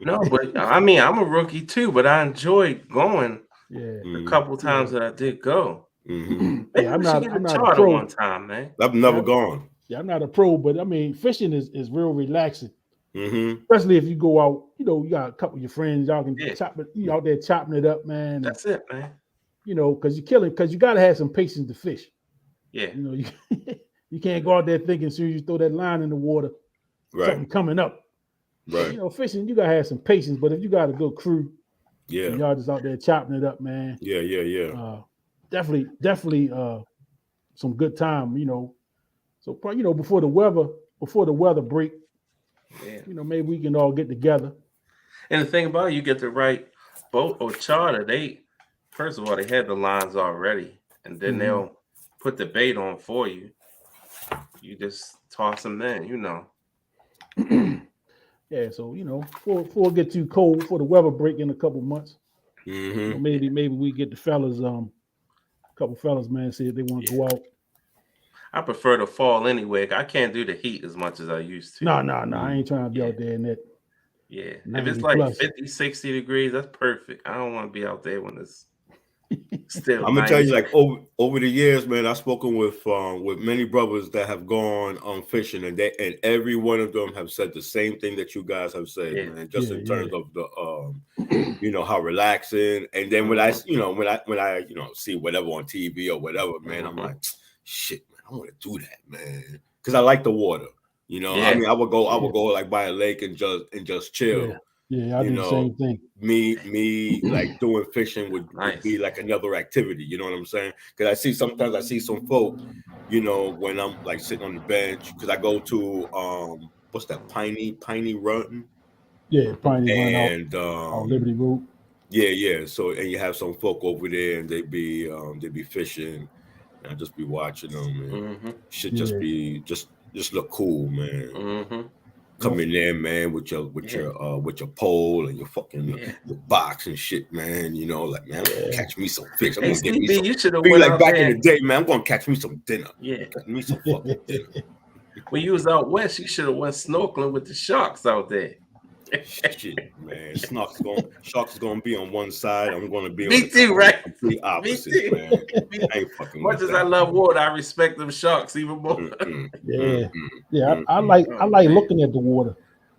No, but I mean, I'm a rookie too, but I enjoyed going. A couple times that I did go. Maybe I'm we not should get a a charter pro. one time, man. I've never gone. Yeah, I'm not a pro, but I mean, fishing is real relaxing. Especially if you go out, you got a couple of your friends, y'all can chop it, you out there chopping it up, man. That's it, man. Because you're killing, because you got to have some patience to fish. Yeah. You can't go out there thinking as soon as you throw that line in the water, something coming up. Right. So, fishing, you got to have some patience, but if you got a good crew, y'all just out there chopping it up, man. Yeah. Definitely some good time, So, before the weather break, maybe we can all get together. And the thing about it, you get the right boat or charter, they first of all they have the lines already, and then they'll put the bait on for you. You just toss them in, you know. Yeah, so before it get too cold, for the weather break in a couple months, maybe we get the fellas, a couple fellas, man, see if they want to go out. I prefer the fall anyway. I can't do the heat as much as I used to. No, I ain't trying to be out there in that. Yeah, if 90 it's like plus. 50, 60 degrees, that's perfect. I don't want to be out there when it's still. I'm gonna tell you, like over the years, man, I've spoken with many brothers that have gone fishing, and every one of them have said the same thing that you guys have said, man. Just in terms of the how relaxing. And then when I see whatever on TV or whatever, man, I'm like, shit, man, I want to do that, man, because I like the water. I mean, I would go like by a lake and just chill. Yeah, I do the same thing. Me like doing fishing would be like another activity. You know what I'm saying? Because sometimes I see some folk, when I'm like sitting on the bench, because I go to what's that, Piney Run? Yeah, Piney Run and on Liberty Road. Yeah. So and you have some folk over there, and they be fishing, and I just be watching them, and should just be just look cool, man. Come in there, man, with your pole and your fucking your box and shit, man. Like, man, I'm gonna catch me some fish. I'm gonna get me some. You should have be went like out back there. in the day, man. I'm gonna catch me some dinner. Yeah, catch me some fucking dinner. When you was out west, you should have went snorkeling with the sharks out there. Shit, man. Sharks is gonna be on one side. I'm gonna be on the complete opposite, man. I ain't fucking much as I love water, I respect them sharks even more. I like looking at the water.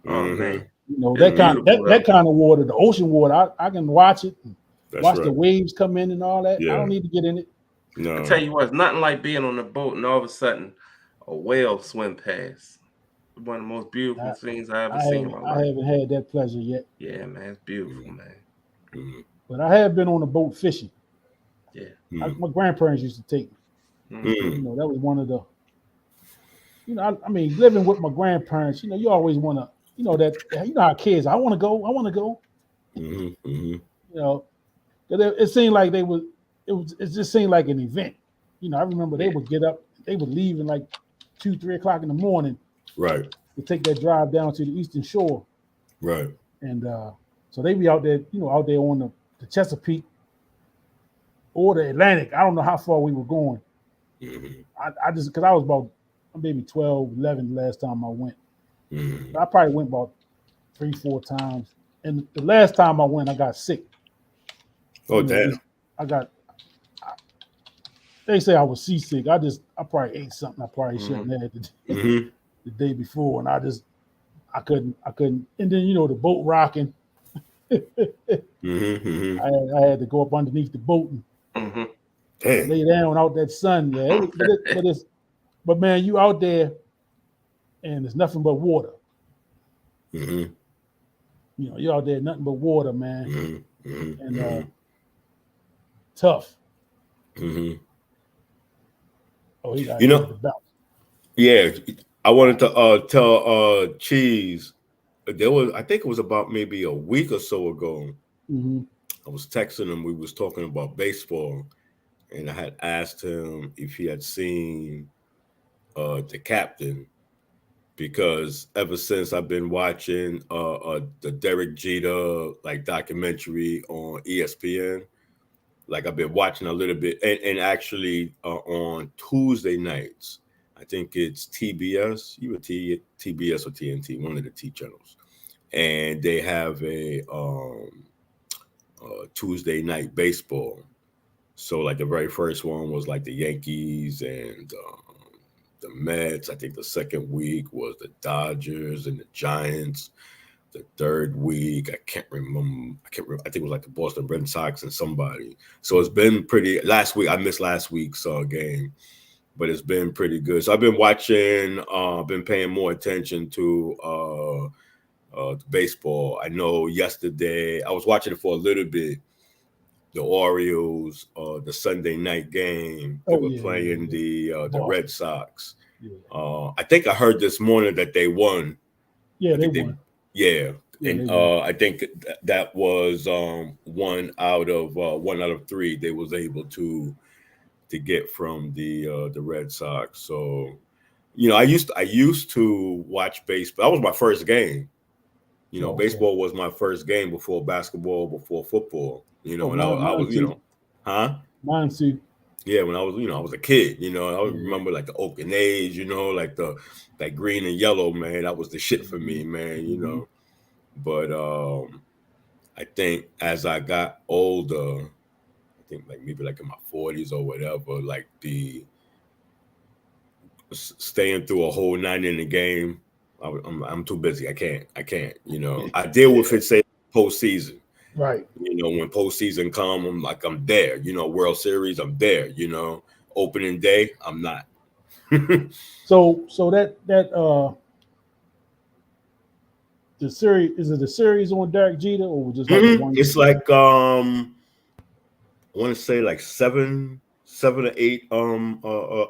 Oh man, that kind of water, the ocean water. I can watch it, watch the waves come in and all that. I don't need to get in it. No. I tell you what, it's nothing like being on a boat and all of a sudden a whale swim past. One of the most beautiful things I ever seen in my life. I haven't had that pleasure yet. Yeah, man, it's beautiful, man. But I have been on a boat fishing. Yeah, my grandparents used to take me. That was one of the. I mean, living with my grandparents. You always want to. That how kids. I want to go. It seemed like they would. It just seemed like an event. I remember they would get up. They would leave in like 2-3 o'clock in the morning. Right. To take that drive down to the Eastern Shore. Right. And so they be out there, out there on the Chesapeake or the Atlantic. I don't know how far we were going. I just, because I was about maybe 12, 11 the last time I went. I probably went about 3-4 times. And the last time I went, I got sick. Oh, damn. They say I was seasick. I probably ate something I probably shouldn't have the day before, and I couldn't. And then the boat rocking. I had to go up underneath the boat and lay down out that sun. Yeah, but man, you out there, and there's nothing but water. You're out there, nothing but water, man, and tough. Oh, he got the bounce. Yeah. I wanted to tell Cheese, I think it was about maybe a week or so ago. I was texting him. We was talking about baseball, and I had asked him if he had seen The Captain, because ever since I've been watching the Derek Jeter like documentary on ESPN, like I've been watching a little bit, and actually on Tuesday nights. I think it's TBS, either TBS or TNT, one of the T channels, and they have a Tuesday night baseball. So like the very first one was like the Yankees and the Mets. I think the second week was the Dodgers and the Giants. The third week, I can't remember. I think it was like the Boston Red Sox and somebody. So it's been pretty. Last week, I missed last week's game. But it's been pretty good. So I've been watching, been paying more attention to baseball. I know yesterday, I was watching it for a little bit, the Orioles, the Sunday night game. They were playing the Red Sox. I think I heard this morning that they won. Yeah, they won. Yeah, And I think that was one out of three they was able to get from the Red Sox. So, I used to watch baseball. That was my first game. Baseball was my first game before basketball, before football. And I was, Mine too. Yeah, when I was a kid. I remember like the Oakland A's. Like that green and yellow, man. That was the shit for me, man. But I think as I got older, I think like maybe like in my 40s or whatever, like the staying through a whole 9-inning game, I'm too busy. I can't. I deal with it, say, postseason. Right. When postseason come, I'm there. World Series, I'm there. Opening day, I'm not. So that the series, is it a series on Derek Jeter or just like one? It's like I want to say like seven or 8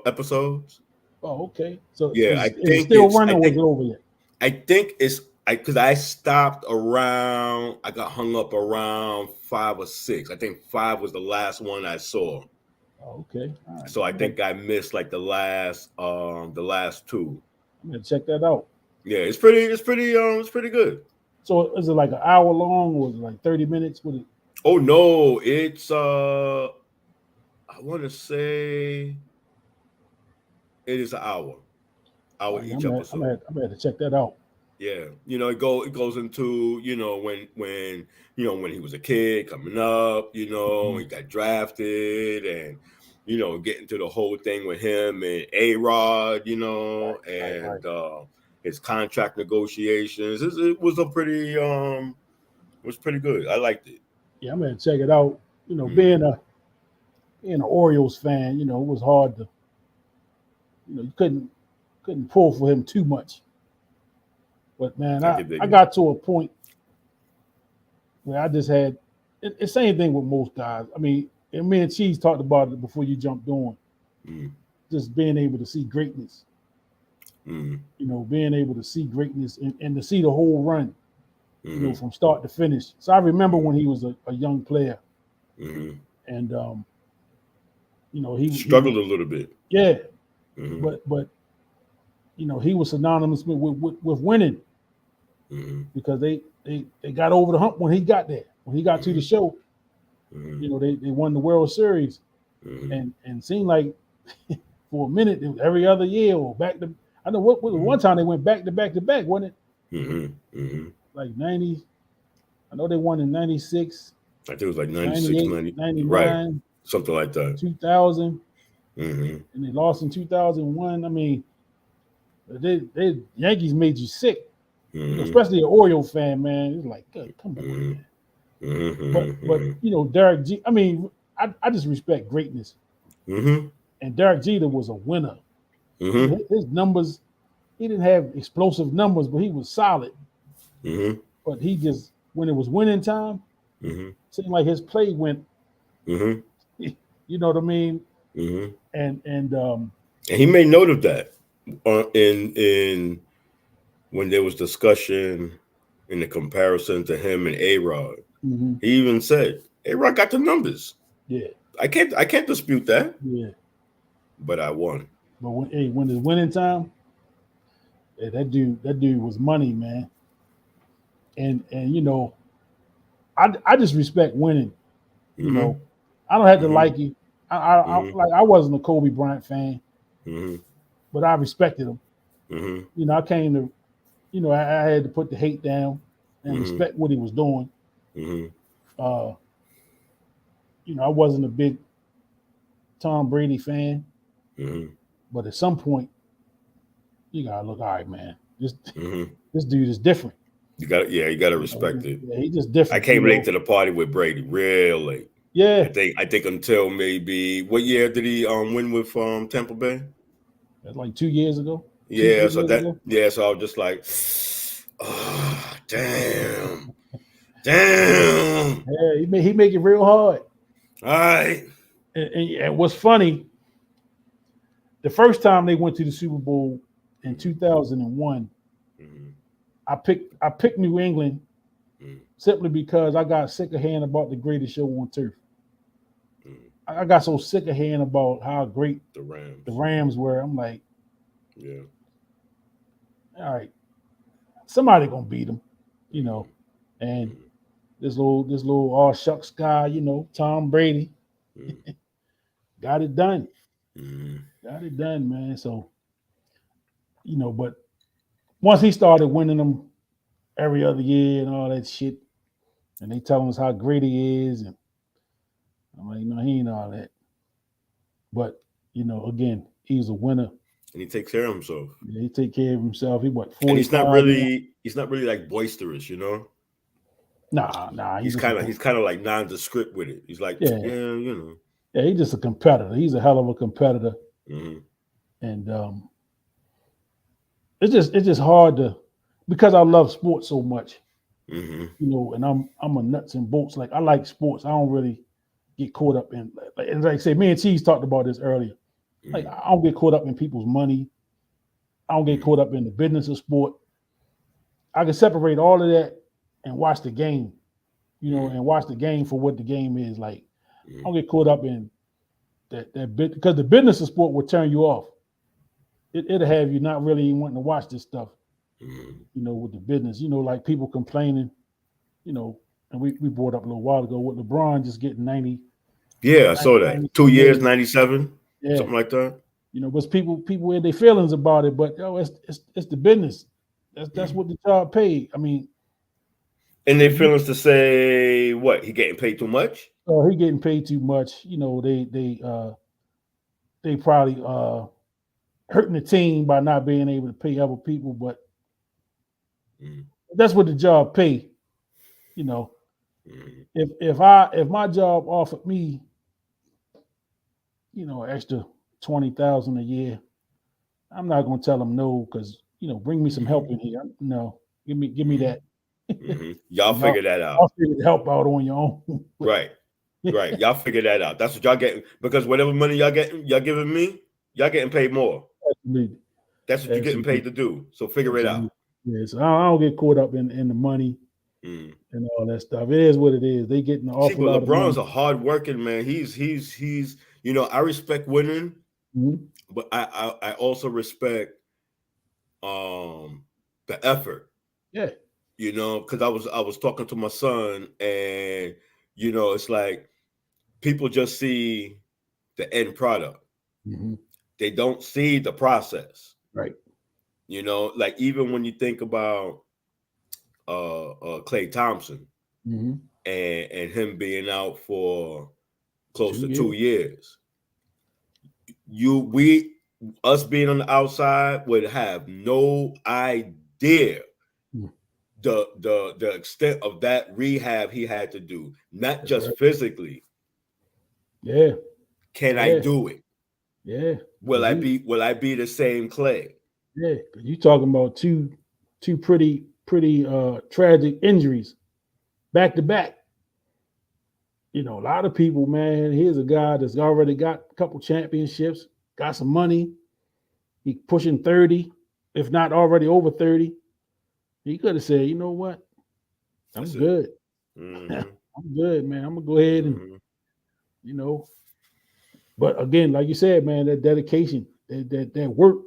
episodes. Oh, okay. So yeah, is it still running or is it over yet? I think it's because I stopped around. I got hung up around 5 or 6. I think 5 was the last one I saw. Oh, okay. All right. So I think I missed like the last 2. I'm gonna check that out. Yeah, it's pretty good. So is it like an hour long or is it like 30 minutes? With it? Oh no, it's I want to say it is an hour each episode. I'm gonna have to check that out. Yeah, it goes into when he was a kid coming up, he got drafted, and getting to the whole thing with him and A-Rod, and his contract negotiations. It was pretty good. I liked it. Yeah, I'm gonna check it out. Being an Orioles fan, it was hard to, you couldn't pull for him too much. But man, I got to a point where I just had the same thing with most guys. I mean, and me and Cheese talked about it before you jumped on. Just being able to see greatness. Being able to see greatness and to see the whole run, from start to finish. So I remember when he was a young player, and he struggled a little bit. Yeah, but he was synonymous with winning. Because they got over the hump when he got there. When he got to the show, they won the World Series, and seemed like for a minute it was every other year or back to. I know what one time they went back to back, wasn't it? Like 90. I know they won in 96. I think it was like 96, 99, right, something like that. 2000, and they lost in 2001. I mean, they Yankees made you sick. Especially an Oriole fan, man. It's like, good, come on, man. But Derek Jeter. I mean, I just respect greatness. And Derek Jeter was a winner. His numbers, he didn't have explosive numbers, but he was solid. But he just, when it was winning time, seemed like his play went. You know what I mean? And he made note of that in. When there was discussion in the comparison to him and A-Rod, he even said, A-Rod got the numbers. Yeah. I can't dispute that. Yeah. But I won. But when it's winning time, that dude was money, man. And I just respect winning. I don't have to like you. I wasn't a Kobe Bryant fan, but I respected him. I came to. I had to put the hate down and respect what he was doing. I wasn't a big Tom Brady fan, but at some point, you gotta look, all right, man. This dude is different. You gotta respect it. Yeah, he's just different. I came late to the party with Brady, real late. Yeah, I think until maybe what year did he win with Tampa Bay? That's like 2 years ago. Yeah, so I was just like, oh, damn. Yeah, he make it real hard. All right. And what's funny, the first time they went to the Super Bowl in 2001, I picked New England simply because I got sick of hearing about the greatest show on turf. Mm. I got so sick of hearing about how great The the Rams. Rams were. I'm like, Yeah. all right, somebody gonna beat them, you know. Mm. And Mm. this little all shucks guy, Tom Brady, Mm. got it done. Mm. Got it done, man. So, but once he started winning them every other year and all that shit, and they telling us how great he is, and I'm like, no, he ain't all that. But, again, he's a winner. And he takes care of himself. Yeah, he take care of himself. He what, And 45 now? he's not really like boisterous, Nah. He's kind of like nondescript with it. He's like, Yeah, yeah. yeah. He's just a competitor. He's a hell of a competitor, Mm-hmm. and it's just hard to, because I love sports so much, Mm-hmm. and I'm a nuts and bolts. Like, I like sports. I don't really get caught up in, and like I say, me and Cheese talked about this earlier. Like, Mm-hmm. I don't get caught up in people's money. I don't get Mm-hmm. caught up in the business of sport. I can separate all of that and watch the game, and watch the game for what the game is. Like, I don't get caught up in that bit, because the business of sport will turn you off. It'll have you not really wanting to watch this stuff, Mm-hmm. with the business, like people complaining, and we brought up a little while ago with LeBron just getting 90, Yeah, I saw 90 that. 2 years, million. 97, Yeah. something like that. But people had their feelings about it, but it's the business. That's what the job paid. I mean, And they if you feelings to say what? He getting paid too much? he getting paid too much, they probably hurting the team by not being able to pay other people, but Mm-hmm. that's what the job pay. Mm-hmm. If my job offered me, extra 20,000 a year, I'm not gonna tell them no, because bring me some help in here. No, give me that. Mm-hmm. Y'all y'all, figure that out. y'all figure the help out on your own. Right. Right. Y'all figure that out. That's what y'all getting, because whatever money y'all giving me, y'all getting paid more. Absolutely. That's what you're getting paid to do. So figure it out. Yes, I don't get caught up in the money and all that stuff. It is what it is. They getting an See, awful but lot of money. LeBron's a hard working man. He's I respect winning, but I also respect the effort. Yeah. Because I was talking to my son, and it's like people just see the end product. They don't see the process. Right. Like even when you think about Clay Thompson and him being out for close to 2 years. Us being on the outside would have no idea the extent of that rehab he had to do, not just physically. Yeah. Can I do it? Yeah. Will I be the same Clay? Yeah. You talking about two pretty tragic injuries back to back. A lot of people, man, here's a guy that's already got a couple championships, got some money. He pushing 30, if not already over 30. He could have said, you know what? I'm good. I'm good, man. I'm gonna go ahead and, But again, like you said, man, that dedication, that work.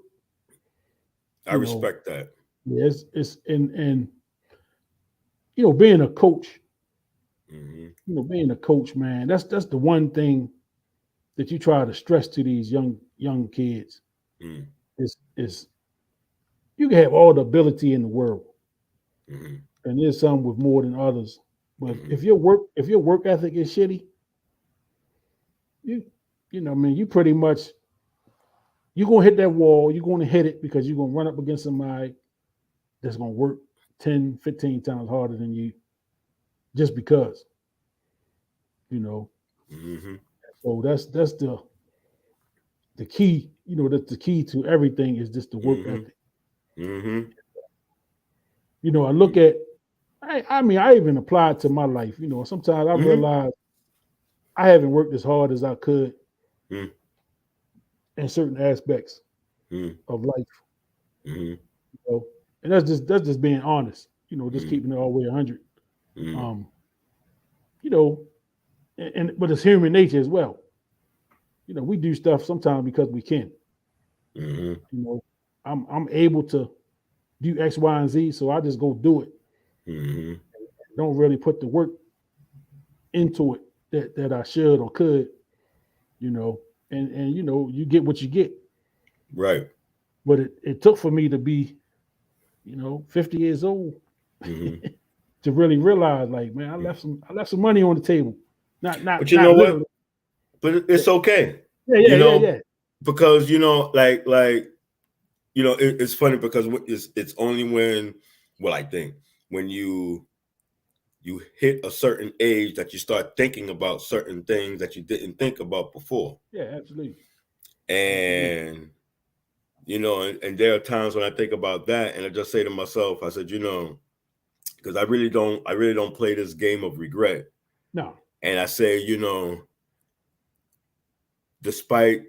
I respect that. Yes, it's and being a coach. Being a coach, man, that's the one thing that you try to stress to these young kids. Is you can have all the ability in the world, and there's some with more than others. But if your work ethic is shitty, you pretty much, you're gonna hit that wall. You're gonna hit it because you're gonna run up against somebody that's gonna work 10, 15 times harder than you, just because. So that's the key. That's the key to everything, is just the work ethic. I look at, I mean, I even apply it to my life. Sometimes I realize I haven't worked as hard as I could in certain aspects of life. And that's just being honest. Just keeping it all the way 100. Mm-hmm. You know, but it's human nature as well. You know, we do stuff sometimes because we can. Mm-hmm. You know, I'm able to do X, Y, and Z, so I just go do it. Mm-hmm. Don't really put the work into it that I should or could. You know, and you know, you get what you get. Right. But it took for me to be, 50 years old Mm-hmm. to really realize, like, man, I left some money on the table. Not But not you not know what? literally. But it's okay. Yeah, You yeah, yeah, know, yeah. because it's funny because it's only when, well, I think when you hit a certain age that you start thinking about certain things that you didn't think about before. Yeah, absolutely. And and there are times when I think about that and I just say to myself, I said, because I really don't play this game of regret. No. And I say, despite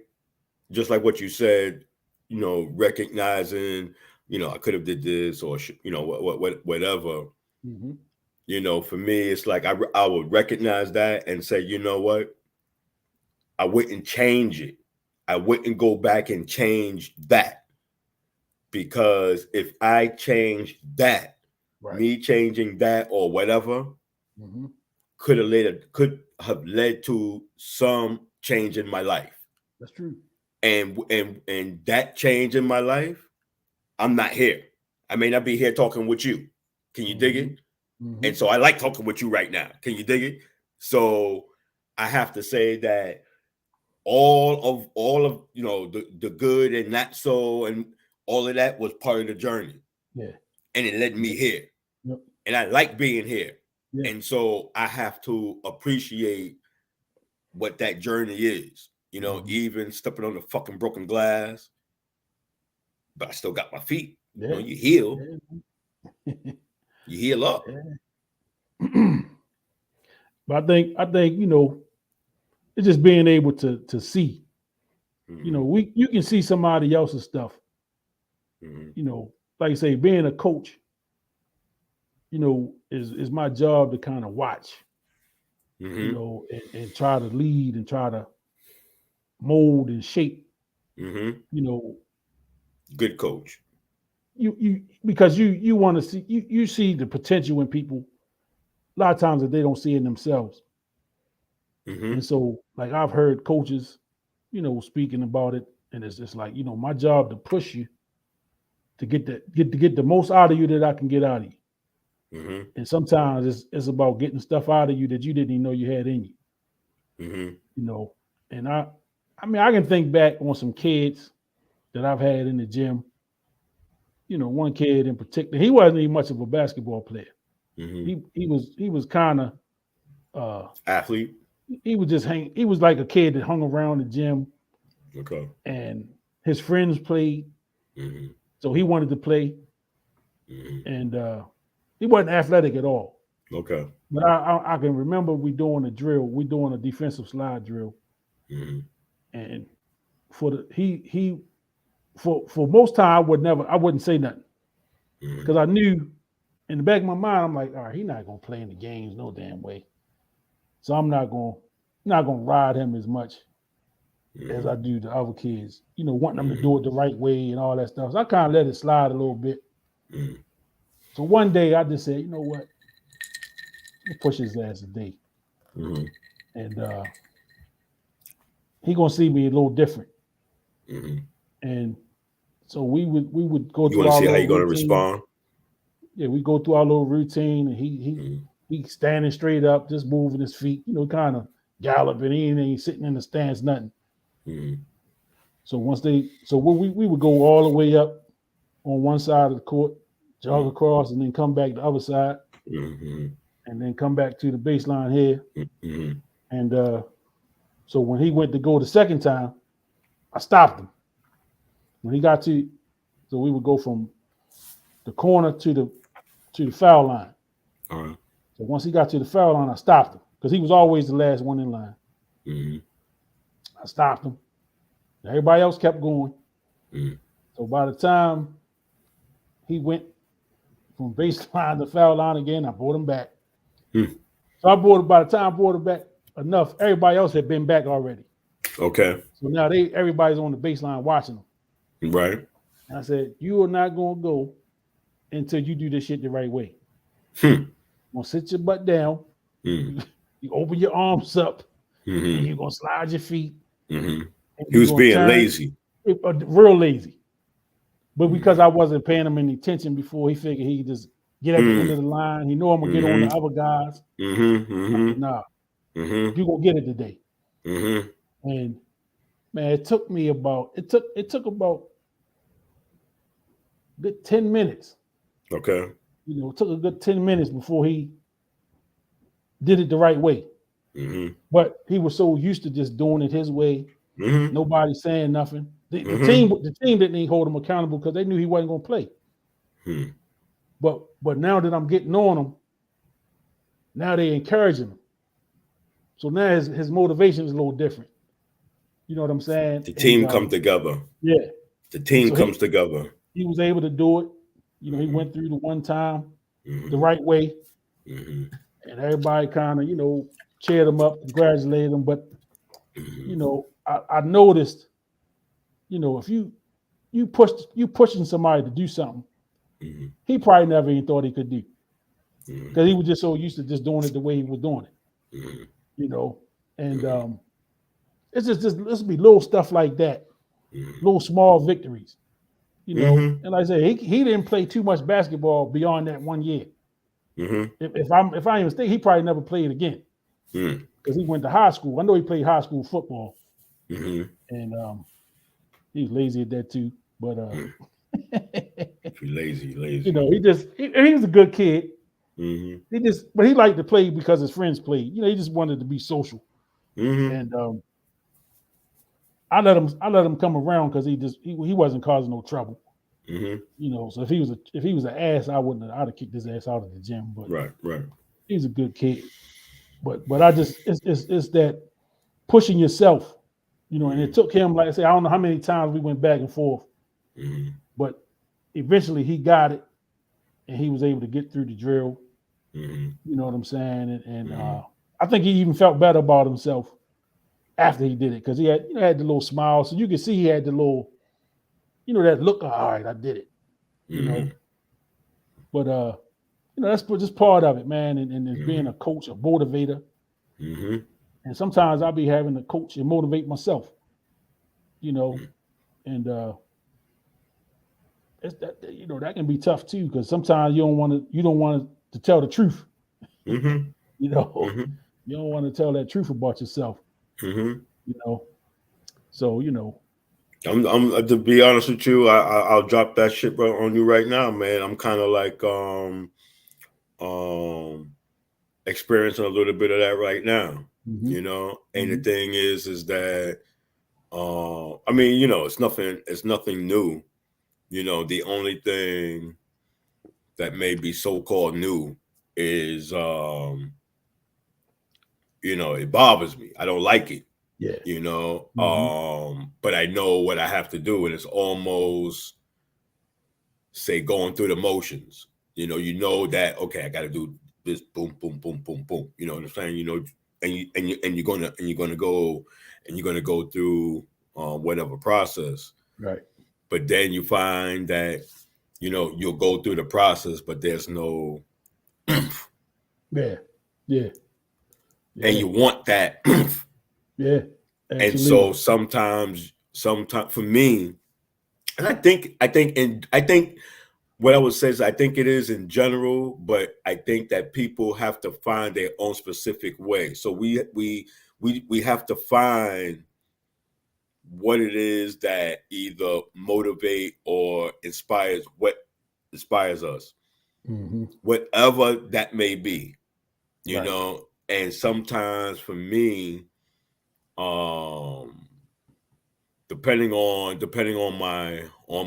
just like what you said, recognizing, I could have did this or whatever. Mm-hmm. For me, it's like I would recognize that and say, you know what, I wouldn't change it. I wouldn't go back and change that, because if I change that, Right. me changing that or whatever Mm-hmm. could have led to some change in my life. That's true. And that change in my life, I'm not here. I may not be here talking with you. Can you dig it? Mm-hmm. And so I like talking with you right now. Can you dig it? So I have to say that all of the good and not so and all of that was part of the journey. Yeah. And it led me here. Yep. And I like being here. Yeah. And so I have to appreciate what that journey is. Even stepping on the fucking broken glass, but I still got my feet. Yeah. You heal. Yeah. You heal up. Yeah. But I think it's just being able to see. Mm-hmm. You can see somebody else's stuff. Mm-hmm. Like you say, being a coach, is my job to kind of watch, Mm-hmm. and try to lead and try to mold and shape. Mm-hmm. You know, Good coach. you because you want to see you see the potential in people a lot of times that they don't see in themselves. Mm-hmm. And so, like, I've heard coaches, speaking about it, and it's just like, my job to push you to get the most out of you that I can get out of you. Mm-hmm. And sometimes it's about getting stuff out of you that you didn't even know you had in you. Mm-hmm. And I mean, I can think back on some kids that I've had in the gym. One kid in particular, he wasn't even much of a basketball player. Mm-hmm. He was kind of athlete. He was just hang. He was like a kid that hung around the gym. Okay. And his friends played, mm-hmm. so he wanted to play. Mm-hmm. And he wasn't athletic at all. Okay. But I can remember we doing a drill. We doing a defensive slide drill, mm-hmm. and for most time I wouldn't say nothing, because I knew in the back of my mind, I'm like, all right, he's not gonna play in the games no damn way. So I'm not gonna ride him as much as I do the other kids, wanting them to do it the right way and all that stuff. So I kind of let it slide a little bit. So one day I just said, you know what? We'll push his ass today. And he gonna see me a little different. And so we would go You through want to our see how little you're going to routine. respond? Yeah, we go through our little routine, and he standing straight up, just moving his feet, kind of galloping. He ain't sitting in the stands, nothing. So we would go all the way up on one side of the court, jog across, and then come back the other side, and then come back to the baseline here. And so when he went to go the second time, I stopped him. When he got to, so we would go from the corner to the foul line. So once he got to the foul line, I stopped him because he was always the last one in line. I stopped him. Everybody else kept going. So by the time he went from baseline to foul line again, I brought him back. So by the time I brought it back enough, everybody else had been back already. Okay. So now everybody's on the baseline watching them. Right. And I said, you are not going to go until you do this shit the right way. Hmm. You're going to sit your butt down. Mm-hmm. You open your arms up. Mm-hmm. And you're going to slide your feet. Mm-hmm. And He was being lazy. Real lazy. But because I wasn't paying him any attention before, he figured he'd just get at the end of the line. He knew I'm going to get on the other guys. I said, nah, you're going to get it today. And man, it took about good 10 minutes. Okay. It took a good 10 minutes before he did it the right way. But he was so used to just doing it his way. Nobody saying nothing. The team didn't even hold him accountable because they knew he wasn't going to play. But now that I'm getting on him, now they're encouraging him. So now his motivation is a little different. You know what I'm saying? The team come together. Yeah. The team comes together. He was able to do it. He went through the one time the right way. And everybody kind of, cheered him up, congratulated him. But, I noticed, if you pushing somebody to do something, he probably never even thought he could do. Because he was just so used to just doing it the way he was doing it. And it's just let's be little stuff like that, little small victories. And like I said, he didn't play too much basketball beyond that 1 year. If I even think he probably never played again because he went to high school. I know he played high school football, and he was lazy at that too. But lazy. He was a good kid. But he liked to play because his friends played. He just wanted to be social. And I let him come around because he wasn't causing no trouble. So if he was an ass, I'd have kicked his ass out of the gym. But right. He's a good kid. But I just it's that pushing yourself, and it took him, like I said, I don't know how many times we went back and forth. But eventually he got it and he was able to get through the drill. You know what I'm saying? And I think he even felt better about himself after he did it because he had the little smile. So you could see he had the little, that look, all right, I did it. But that's just part of it, man. And being a coach, a motivator. And sometimes I'll be having to coach and motivate myself, and it's that that can be tough too because sometimes you don't want to tell the truth. You don't want to tell that truth about yourself. So I'm to be honest with you, I'll drop that shit on you right now, man. I'm kind of like experiencing a little bit of that right now, And the thing is that I mean, it's nothing new. The only thing that may be so-called new is it bothers me. I don't like it. Yeah. But I know what I have to do, and it's almost say going through the motions. You know that okay, I got to do this. Boom, boom, boom, boom, boom. You know what I'm saying? And you're gonna go through whatever process. Right. But then you find that you'll go through the process, but there's no. Yeah. And you want that. Yeah. Absolutely. And so sometimes for me, and I think what I would say is I think it is in general, but I think that people have to find their own specific way. So we have to find what it is that either motivate or inspires us, whatever that may be, you know. And sometimes for me, depending on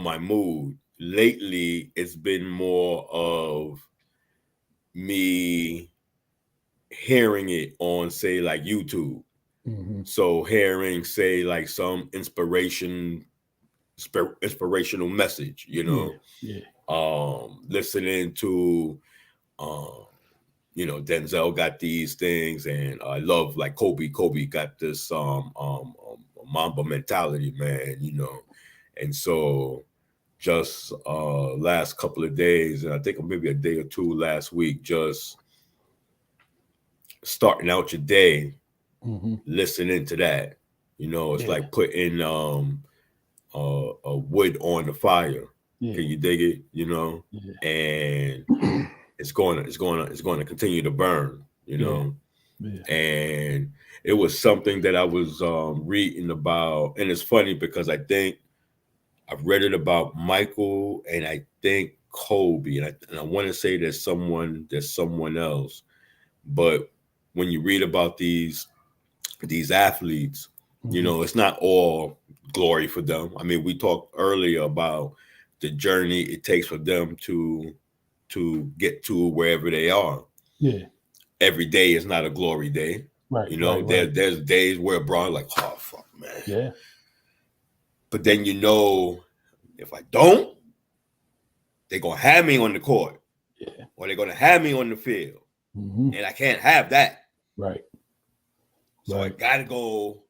my mood, lately it's been more of me hearing it on, say, like YouTube. So hearing, say, like some inspirational message, Yeah. listening to Denzel got these things, and I love like Kobe. Kobe got this Mamba mentality, man. And so just last couple of days, and I think maybe a day or two last week, just starting out your day, listening to that. It's like putting a wood on the fire. Can you dig it? And it's going to continue to burn. And it was something that I was reading about, and it's funny because I think I've read it about Michael, and I think Kobe, and I want to say there's someone else, but when you read about these athletes, it's not all glory for them. I mean, we talked earlier about the journey it takes for them to get to wherever they are. Yeah. Every day is not a glory day. Right. There's days where bro, like, oh fuck, man. Yeah. But then if I don't, they're gonna have me on the court. Yeah. Or they're gonna have me on the field. And I can't have that. Right. So I gotta go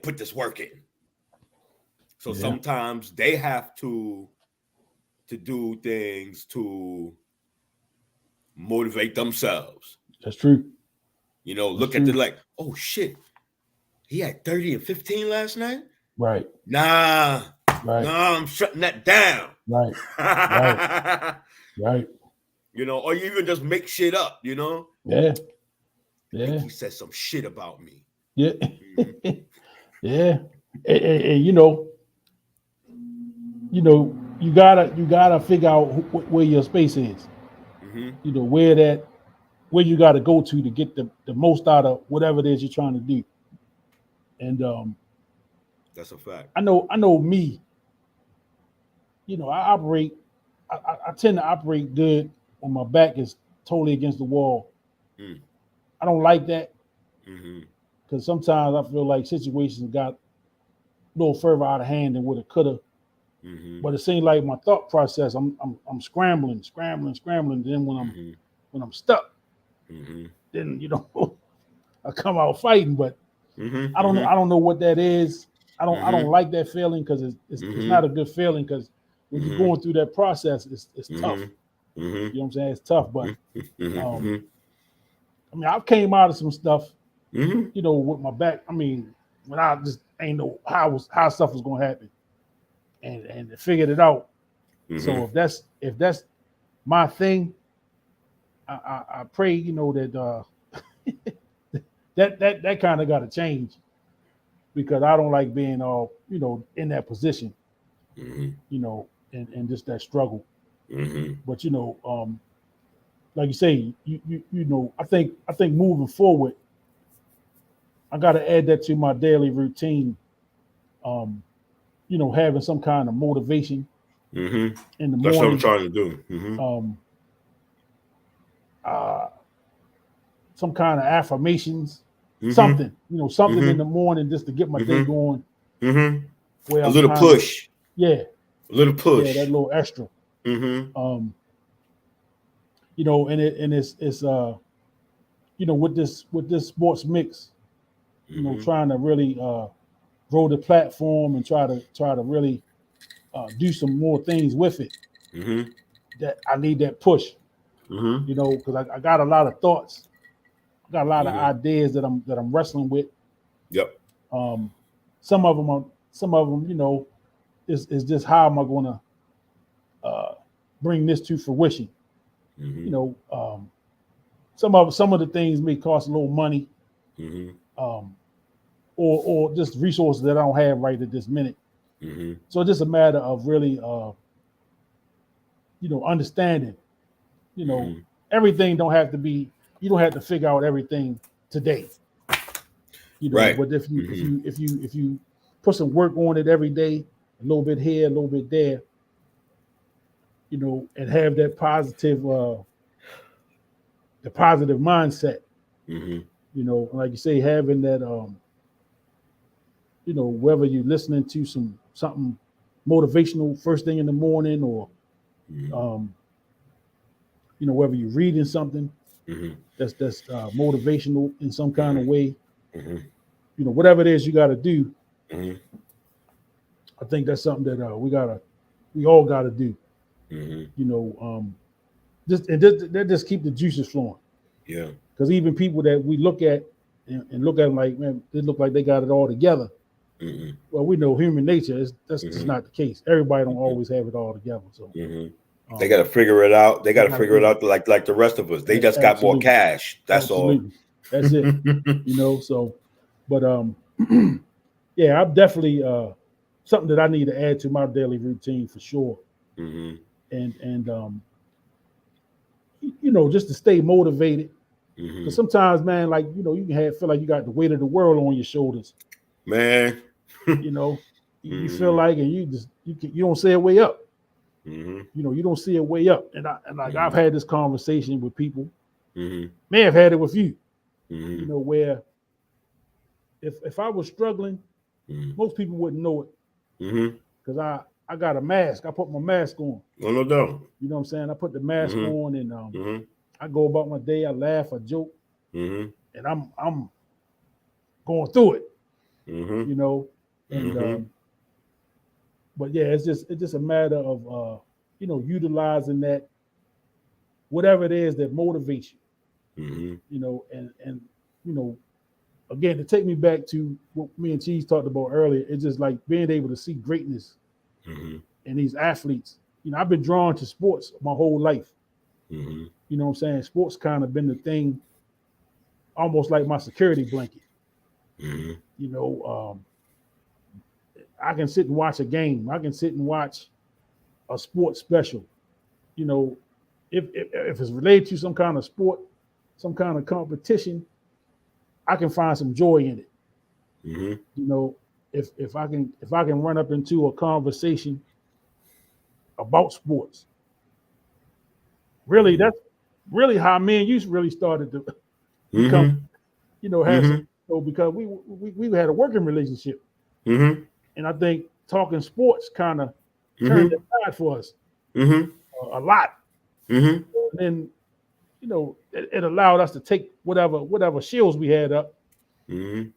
put this work in. So sometimes they have to do things to motivate themselves. That's true. Look at the like, oh shit, he had 30 and 15 last night. Right. Nah, I'm shutting that down. Right. Right. Or you even just make shit up. Yeah. Yeah. He said some shit about me. Yeah. Yeah. And you gotta figure out where your space is. Where you gotta go to get the most out of whatever it is you're trying to do. And that's a fact. I know me. I tend to operate good when my back is totally against the wall. I don't like that because sometimes I feel like situations got a little further out of hand than what it could have. But it seems like my thought process, I'm scrambling. Then when I'm stuck, then I come out fighting. But I don't know what that is. I don't like that feeling because it's not a good feeling because when you're going through that process, it's tough. You know what I'm saying? It's tough, but I mean, I've came out of some stuff, with my back. I mean, when I just ain't know how stuff was gonna happen, and figured it out. So if that's my thing, I pray that that kind of got to change because I don't like being all in that position, and just that struggle. But like you say, I think moving forward, I got to add that to my daily routine. Having some kind of motivation in the morning. That's what I'm trying to do. Some kind of affirmations, something in the morning just to get my day going. Where a little push. A little push. Yeah, that little extra. And it's with this sports mix, trying to really grow the platform and try to really do some more things with it. That I need that push. Because I got a lot of thoughts, got a lot of ideas that I'm wrestling with. Yep. Some of them, is just how am I going to bring this to fruition? Some of the things may cost a little money, or just resources that I don't have right at this minute. So it's just a matter of really, understanding. Everything don't have to be. You don't have to figure out everything today. Right. But if you put some work on it every day, a little bit here, a little bit there, and have that positive, the positive mindset. Like you say, having that, whether you're listening to something motivational first thing in the morning, or whether you're reading something, that's motivational in some kind of way. Mm-hmm. You know, whatever it is you got to do. Mm-hmm. I think that's something that we all got to do. Mm-hmm. You know, just keep the juices flowing. Yeah. Because even people that we look at and look at them like, man, they look like they got it all together. Mm-hmm. Well, we know human nature that's just not the case. Everybody don't Mm-hmm. always have it all together. So they got to figure it out. They got to figure it out like the rest of us. They just got more cash. That's all. That's it. You know. So, but yeah, I'm definitely something that I need to add to my daily routine for sure. Mm-hmm. And you know, just to stay motivated. Because sometimes, man, like, you know, you can feel like you got the weight of the world on your shoulders, man. You know, you feel like, and you don't see a way up. You know, you don't see a way up. And I've had this conversation with people, may have had it with you, you know, where if I was struggling, most people wouldn't know it because I got a mask. I put my mask on. No doubt. You know what I'm saying? I put the mask on and I go about my day. I laugh, I joke, and I'm going through it. You know, and but yeah, it's just a matter of you know, utilizing that, whatever it is that motivates you. You know, and you know, again, to take me back to what me and Cheese talked about earlier, it's just like being able to see greatness in these athletes. You know, I've been drawn to sports my whole life. You know what I'm saying? Sports kind of been the thing, almost like my security blanket. You know, I can sit and watch a game. I can sit and watch a sports special. You know, if it's related to some kind of sport, some kind of competition, I can find some joy in it. You know, if I can run up into a conversation about sports, really, that's really how me and you really started to become, you know, have some, you know, because we had a working relationship, and I think talking sports kind of turned the tide for us a lot. And then, you know, it allowed us to take whatever shields we had up, and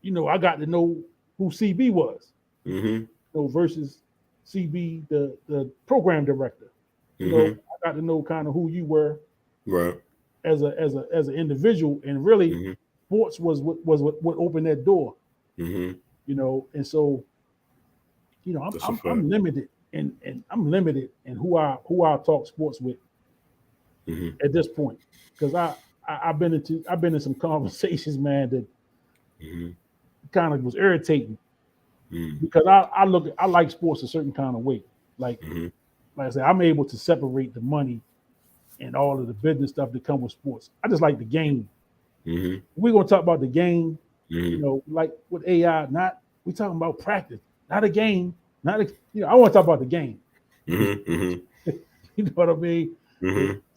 you know, I got to know who CB was, you know, versus CB the program director. You know, I got to know kind of who you were, right, as an individual, and really, sports was what opened that door. You know, and so, you know, I'm limited, and I'm limited in who I talk sports with at this point, because I've been in some conversations, man, that kind of was irritating, because I like sports a certain kind of way, like I said, I'm able to separate the money and all of the business stuff that come with sports. I just like the game. We're gonna talk about the game, you know, like with AI. We talking about practice, not a game, you know. I want to talk about the game. You know what I mean?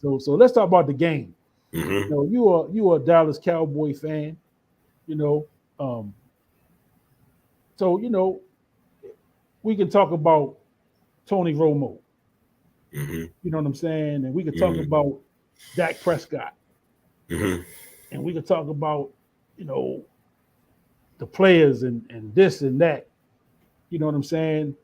So let's talk about the game. You know, you are a Dallas Cowboy fan. You know, so you know, we can talk about Tony Romo. You know what I'm saying? And we could talk about Dak Prescott. And we could talk about, you know, the players and this and that. You know what I'm saying?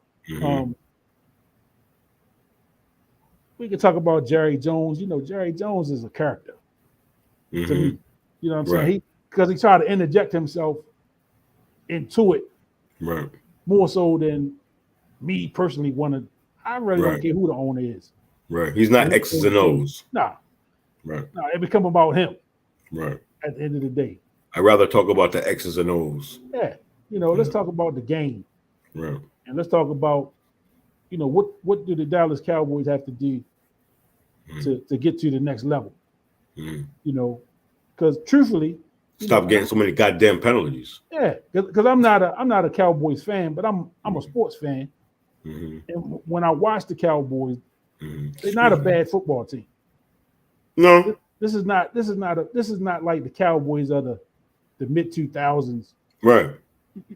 We could talk about Jerry Jones. You know, Jerry Jones is a character to me. You know what I'm saying? Because he tried to interject himself into it more so than me personally I really don't care who the owner is. He's not X's and O's. Nah, it become about him. At the end of the day, I'd rather talk about the X's and O's. Yeah, you know, let's talk about the game, and let's talk about, you know, what do the Dallas Cowboys have to do to get to the next level? You know, because truthfully, stop getting so many goddamn penalties. Yeah, because I'm not a Cowboys fan, but I'm a sports fan, and when I watch the Cowboys, they're not a bad football team. No. This is not like the Cowboys of the mid 2000s. Right.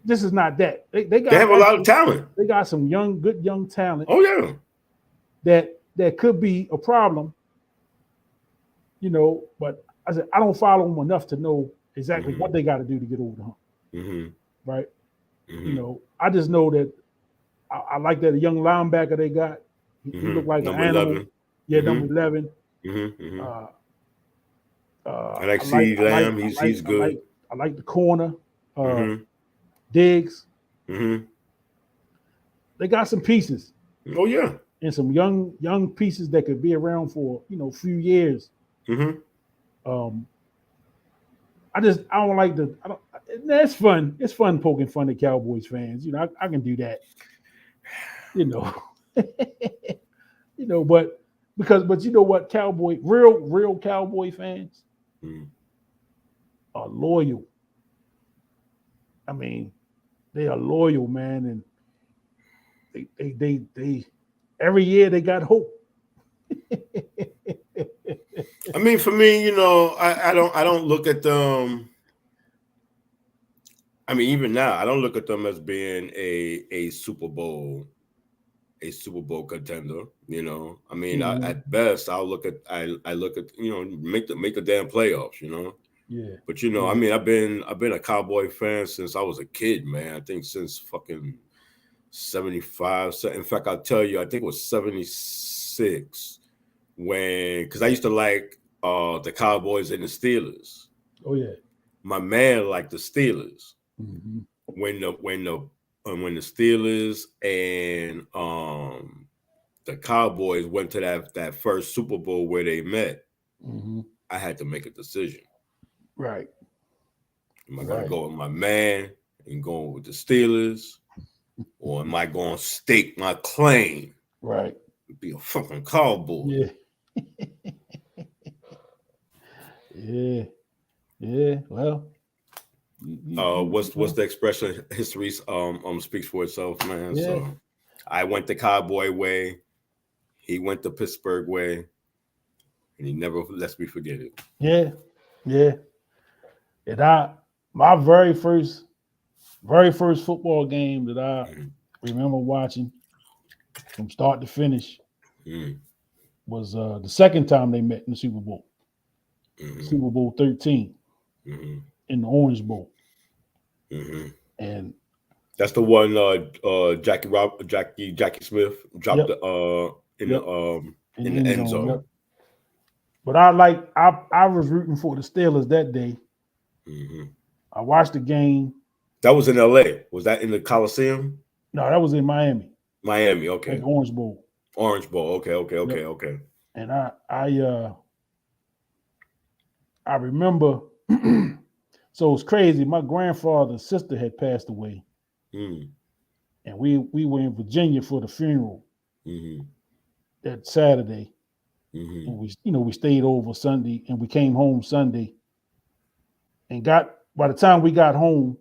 This is not that. They have a lot of talent. They got some good young talent. Oh yeah. That could be a problem you know. But I said I don't follow them enough to know exactly what they got to do to get over the hump, right? You know, I just know that I like that young linebacker they got. He looked like Number an animal. 11. Yeah, number 11. I like CeeDee Lamb. He's good. I like the corner. Diggs. They got some pieces. Oh yeah, and some young pieces that could be around for a few years. I don't like the. I don't. That's fun. It's fun poking fun at Cowboys fans. You know, I can do that. You know, but you know what? Real Cowboy fans are loyal. I mean, they are loyal, man, and they every year they got hope. I mean, for me, you know, I don't look at them. I mean, even now, I don't look at them as being a Super Bowl contender. You know, I mean, at best, I look at make the damn playoffs. You know. Yeah. But you know, I mean, I've been a Cowboy fan since I was a kid, man. I think since fucking 75. In fact, I'll tell you, I think it was 76 because I used to like the Cowboys and the Steelers. Oh yeah. My man liked the Steelers. When the Steelers and the Cowboys went to that first Super Bowl where they met, I had to make a decision. Right. Am I going to go with my man and going with the Steelers, or am I going to stake my claim? Right. Be a fucking Cowboy. Yeah. Yeah. Well. What's the expression? History speaks for itself, man. Yeah. So I went the Cowboy way. He went the Pittsburgh way, and he never lets me forget it. Yeah. Yeah. And my very first football game that I remember watching from start to finish was the second time they met in the Super Bowl, Super Bowl 13 in the Orange Bowl, and that's the one Jackie Smith dropped in the end zone. Yep. But I was rooting for the Steelers that day. I watched the game. That was in LA. Was that in the Coliseum? No, that was in Miami. Miami, okay. Like Orange Bowl. Orange Bowl, okay. Yep. And I remember. So it's crazy. My grandfather's sister had passed away, and we were in Virginia for the funeral that Saturday. And we stayed over Sunday, and we came home Sunday. And by the time we got home,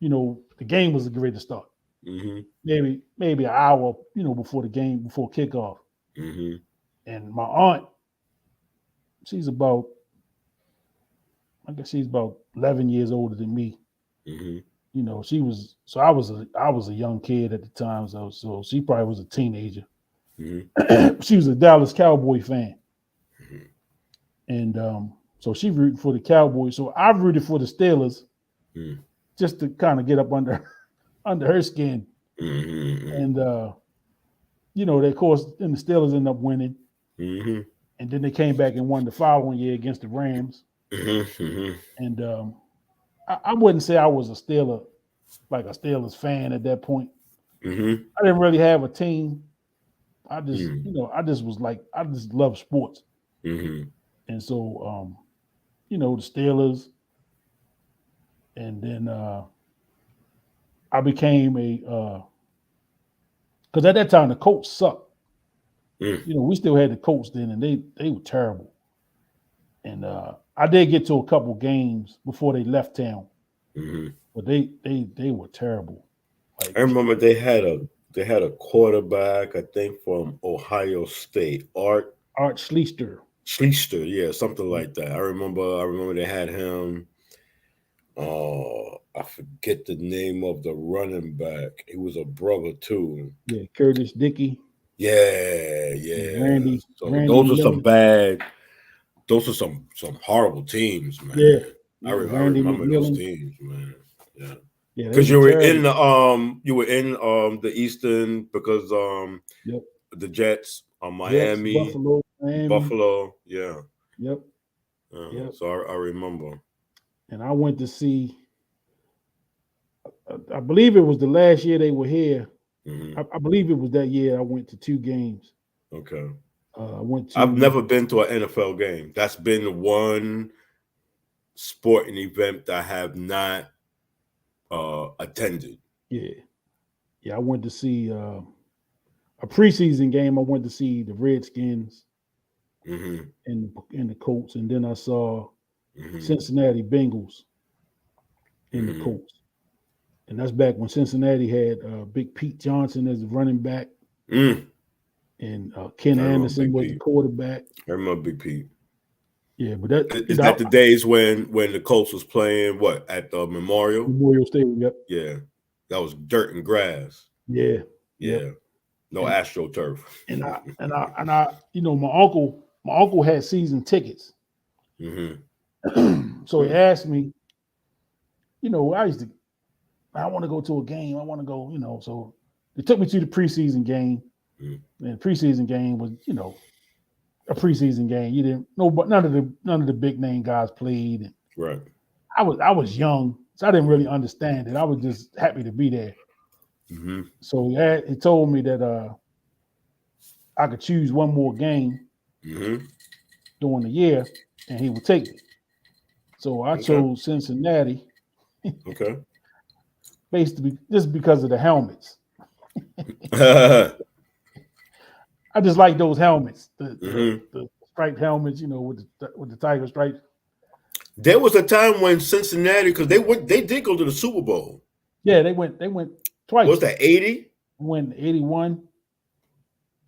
the game was ready to start. Maybe an hour, before kickoff. And my aunt, she's about 11 years older than me. She was. So I was a young kid at the time, so she probably was a teenager. She was a Dallas Cowboy fan, and so she rooted for the Cowboys. So I rooted for the Steelers, just to kind of get up under her skin. And of course, then the Steelers ended up winning, and then they came back and won the following year against the Rams. And I wouldn't say I was a Steelers fan at that point. I didn't really have a team. I just, I just love sports. And so, the Steelers, and then I became because at that time the Colts sucked. We still had the Colts then, and they were terrible. And I did get to a couple games before they left town, but they were terrible. I remember they had a quarterback, I think from Ohio State, Art Schlichter. Yeah, something like that. I remember they had him. I forget the name of the running back. He was a brother too. Yeah, Curtis Dickey. Yeah. Randy. So those are some bad those are some horrible teams, man. Yeah. I Randy remember those McMillan. teams, man. Yeah. Yeah, Because you were in the Eastern because Yep. the Jets, Miami, Jets, Buffalo, Miami. Buffalo, yeah. Yep. So I remember. And I went to see. I believe it was the last year they were here. Mm-hmm. I believe it was that year I went to 2 games. Okay. I went to. I've never been to an NFL game. That's been the one sporting event that I have not attended. Yeah. I went to see a preseason game. I went to see the Redskins Mm-hmm. and the Colts, and then I saw Mm-hmm. Cincinnati Bengals and the Colts. And that's back when Cincinnati had Big Pete Johnson as the running back, and Ken Anderson was the quarterback. I remember Big Pete. Yeah, but that is that the days when the Colts was playing at the Memorial Stadium. Yep. Yeah, that was dirt and grass. Yeah. No AstroTurf. And I my uncle had season tickets. Mm-hmm. So he asked me, I want to go to a game. I want to go, so they took me to the preseason game. Mm-hmm. And the preseason game was, a preseason game. You didn't none of the big name guys played. And right. I was young, so I didn't really understand it. I was just happy to be there. Mm-hmm. So he told me that I could choose one more game during the year, and he would take me. So I chose Cincinnati. Okay. Basically, just because of the helmets. I just like those helmets, the striped helmets, with the tiger stripes. There was a time when Cincinnati, because they did go to the Super Bowl. Yeah, they went twice. Was that 80? Went 81.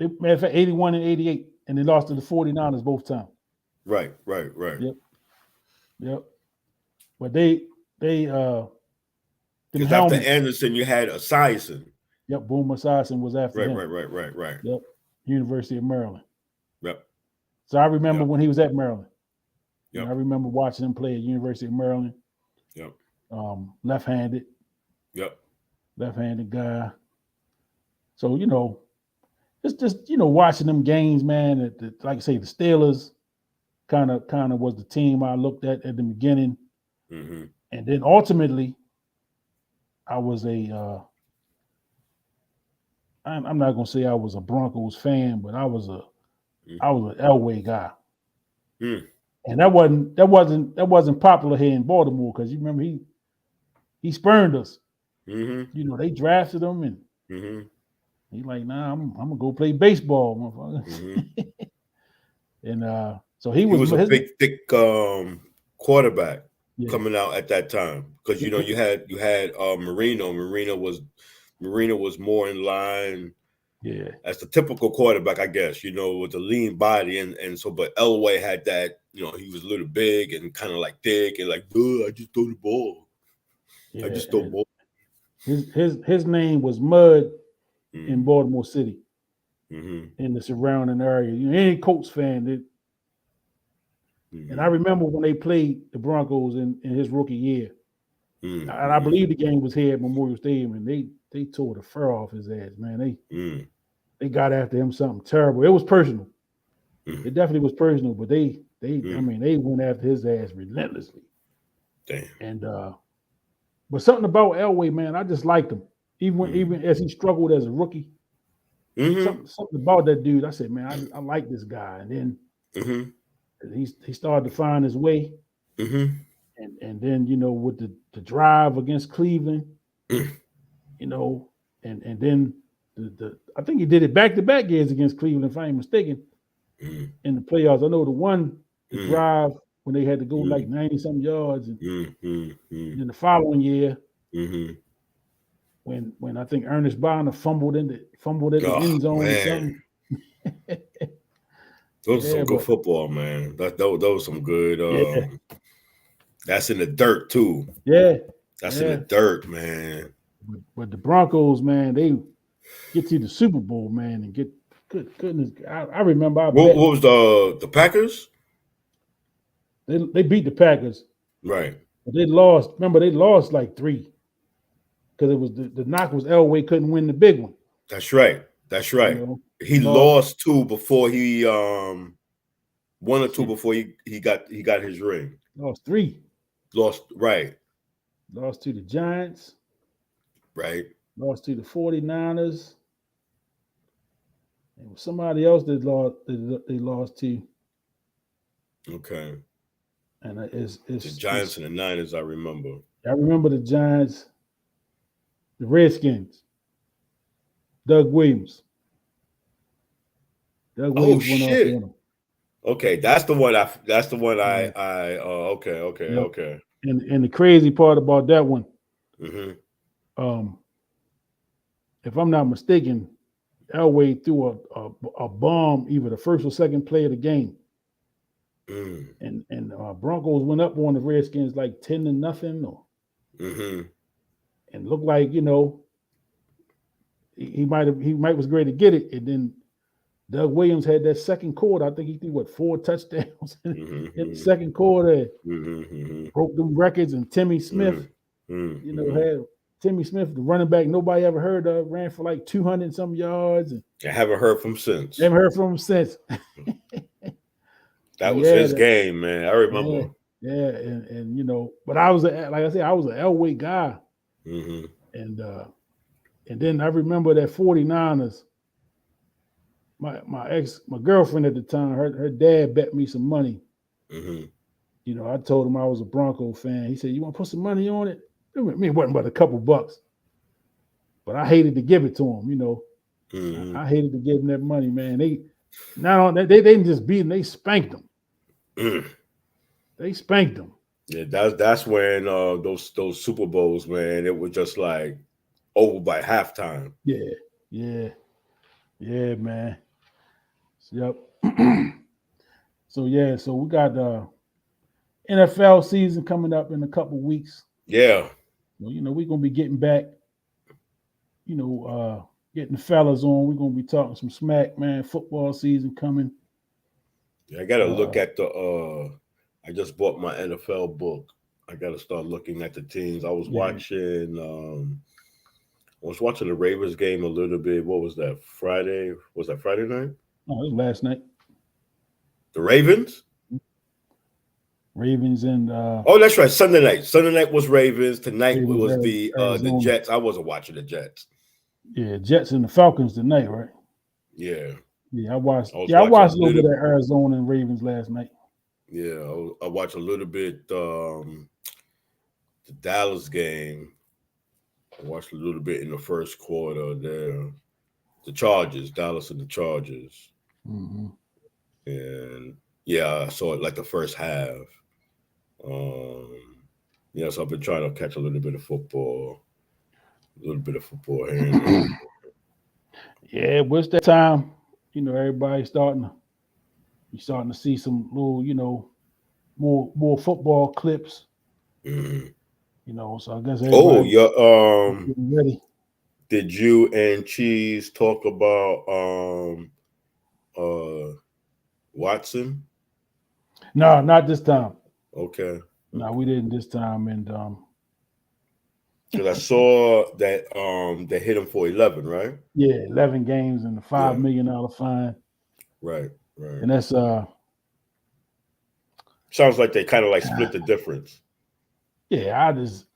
Matter of fact, 81 and 88, and they lost to the 49ers both times. Right. Yep. But they because after Anderson, you had Esiason. Yep, Boomer Esiason was after him. Right. Yep, University of Maryland. Yep. So I remember when he was at Maryland. Yep. I remember watching him play at University of Maryland. Yep. Left-handed. Yep. Left-handed guy. So it's just watching them games, man. Like I say, the Steelers kind of was the team I looked at the beginning, and then ultimately, I was I'm not gonna say I was a Broncos fan, but I was an Elway guy, and that wasn't popular here in Baltimore because you remember he spurned us. They drafted him, and he's like, "Nah, I'm gonna go play baseball, motherfucker." And so he was a big, thick quarterback coming out at that time because you had Marino. Marino was more in line, as the typical quarterback, I guess. With a lean body, and so, but Elway had that. He was a little big and kind of like thick and like, I just throw the ball. I just throw the ball. His name was Mud in Baltimore City, in the surrounding area. Any Colts fan, and I remember when they played the Broncos in his rookie year, and I believe the game was here at Memorial Stadium, and they tore the fur off his ass, man. They got after him something terrible. It was personal. It definitely was personal, but they went after his ass relentlessly. Damn. And but something about Elway, man, I just liked him. Even as he struggled as a rookie. Something about that dude, I said, man, I like this guy. And then he started to find his way. And then, with the drive against Cleveland, and then I think he did it back-to-back years against Cleveland, if I ain't mistaken, in the playoffs. I know the drive when they had to go like 90-something yards, and then the following year, when I think Ernest Bonner fumbled at the end zone or something. Those are some good football, man. That was some good. That's in the dirt too. Yeah, that's in the dirt, man. But the Broncos, man, they get to the Super Bowl, man, and get goodness. I remember. What was the Packers? They beat the Packers, Right. but they lost. Remember, they lost like 3 because it was the knock was Elway couldn't win the big one. That's right. That's You right. know, He lost 2 before he 1 or 2 before he got his ring. Lost 3. Lost right. Lost to the Giants. Right. Lost to the 49ers. And somebody else that lost they lost to. Okay. And it's The Giants and the Niners, I remember. I remember the Giants, the Redskins, Doug Williams. Doug Williams went off on them. Okay, that's the one. Yeah. Okay. And the crazy part about that one, Mm-hmm. If I'm not mistaken, Elway threw a bomb either the first or second play of the game. And Broncos went up on the Redskins like 10-0, or and looked like, you know, he might was great to get it. And then Doug Williams had that second quarter. I think he threw 4 touchdowns in the second quarter. Broke them records. And Timmy Smith, you know, had Timmy Smith, the running back nobody ever heard of, ran for like 200 and some yards. And I haven't heard from him since. That was his game, man. I remember. Yeah, and you know, but I was like I said, I was an Elway guy. And then I remember that 49ers. My girlfriend at the time, her dad bet me some money. You know, I told him I was a Bronco fan. He said, "You want to put some money on it?" I mean, it wasn't but a couple bucks, but I hated to give it to him. You know, I hated to give him that money, man. They didn't just beat him; they spanked him. They spanked him. Yeah, that's when those Super Bowls, man, it was just like over by halftime. Yeah, man. Yep. So we got NFL season coming up in a couple weeks. Yeah. Well, you know, we're gonna be getting back, you know, getting the fellas on. We're gonna be talking some smack, man. Football season coming. Yeah, I gotta look at the I just bought my NFL book. I gotta start looking at the teams. I was watching the Ravens game a little bit. What was that? Friday? Was that Friday night? No, it was last night. The Ravens? Ravens and oh, that's right. Sunday night was Ravens. Tonight Ravens, was the Jets. I wasn't watching the Jets. Yeah, Jets and the Falcons tonight, right? Yeah. Yeah, I watched a little bit of Arizona and Ravens last night. Yeah, I watched a little bit the Dallas game. I watched a little bit in the first quarter there. The Chargers, Dallas and the Chargers. And yeah, I saw it like the first half. Yeah, so I've been trying to catch a little bit of football here and there. Yeah, what's that time? You know, everybody's starting to see some little, you know, more football clips. You know, so I guess ready. Did you and Cheese talk about Watson? No, not this time. Okay. No, we didn't this time. And because I saw that they hit him for 11, right? Yeah, 11 games and a $5 million fine. Right. And that's sounds like they kind of like split the difference. Yeah, I just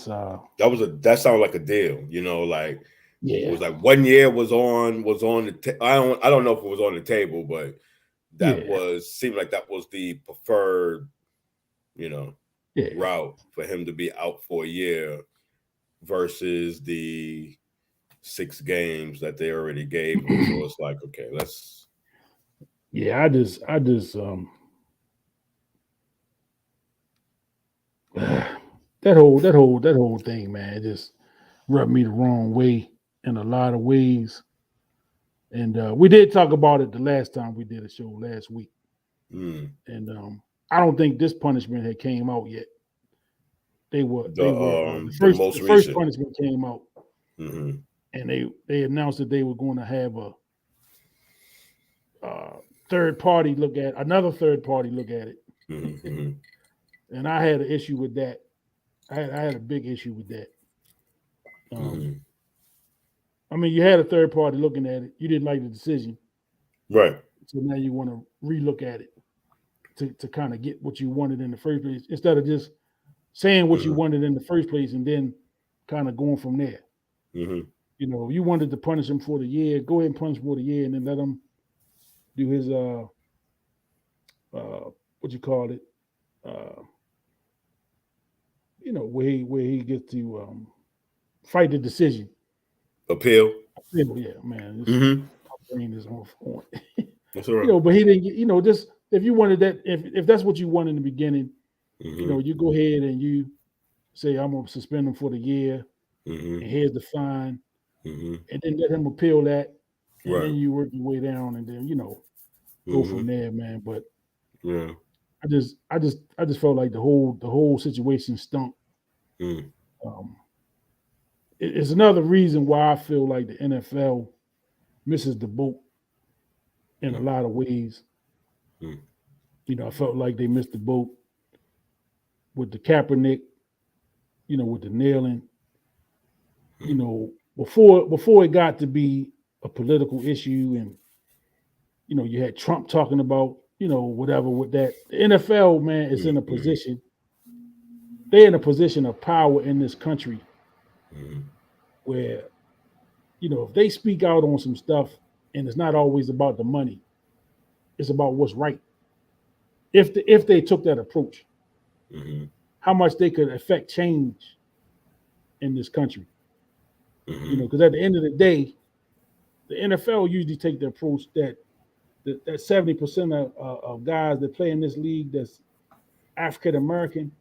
that sounded like a deal, you know, like it was like 1 year was on the I don't know if it was on the table, but that seemed like that was the preferred, you know, route for him to be out for a year versus the 6 games that they already gave him. So it's like, okay, let's. Yeah, I just that whole thing, man, just rubbed me the wrong way in a lot of ways. And we did talk about it the last time we did a show last week. And I don't think this punishment had came out yet. The first punishment came out, and they announced that they were going to have a another third party look at it. Mm-hmm. And I had an issue with that. I had a big issue with that. Mm-hmm. I mean, you had a third party looking at it. You didn't like the decision, Right. so now you want to relook at it to kind of get what you wanted in the first place, instead of just saying what you Mm-hmm. wanted in the first place and then kind of going from there. Mm-hmm. You know, you wanted to punish him for the year. Go ahead and punish him for the year, and then let him do his what you call it, uh, you know, where he gets to fight the decision. Appeal. Yeah, man, Mm-hmm. my brain is on point. That's all right. You know, but he didn't get, you know, just if you wanted that, if that's what you want in the beginning, Mm-hmm. you know, you go ahead and you say, I'm gonna suspend him for the year, Mm-hmm. and here's the fine, Mm-hmm. and then let him appeal that, and Right. then you work your way down, and then, you know, go Mm-hmm. from there, man. But Yeah. I just felt like the whole situation stunk. Mm. Um, it's another reason why I feel like the NFL misses the boat in a lot of ways. Mm. You know, I felt like they missed the boat with the Kaepernick, you know, with the kneeling. You know, before it got to be a political issue, and you know, you had Trump talking about, you know, whatever with that. The NFL, man, is in a Mm-hmm. position. They're in a position of power in this country Mm-hmm. where, you know, if they speak out on some stuff, and it's not always about the money, it's about what's right. If they took that approach, Mm-hmm. how much they could affect change in this country. You Mm-hmm. know, because at the end of the day, the NFL usually take the approach that 70% of guys that play in this league that's African American,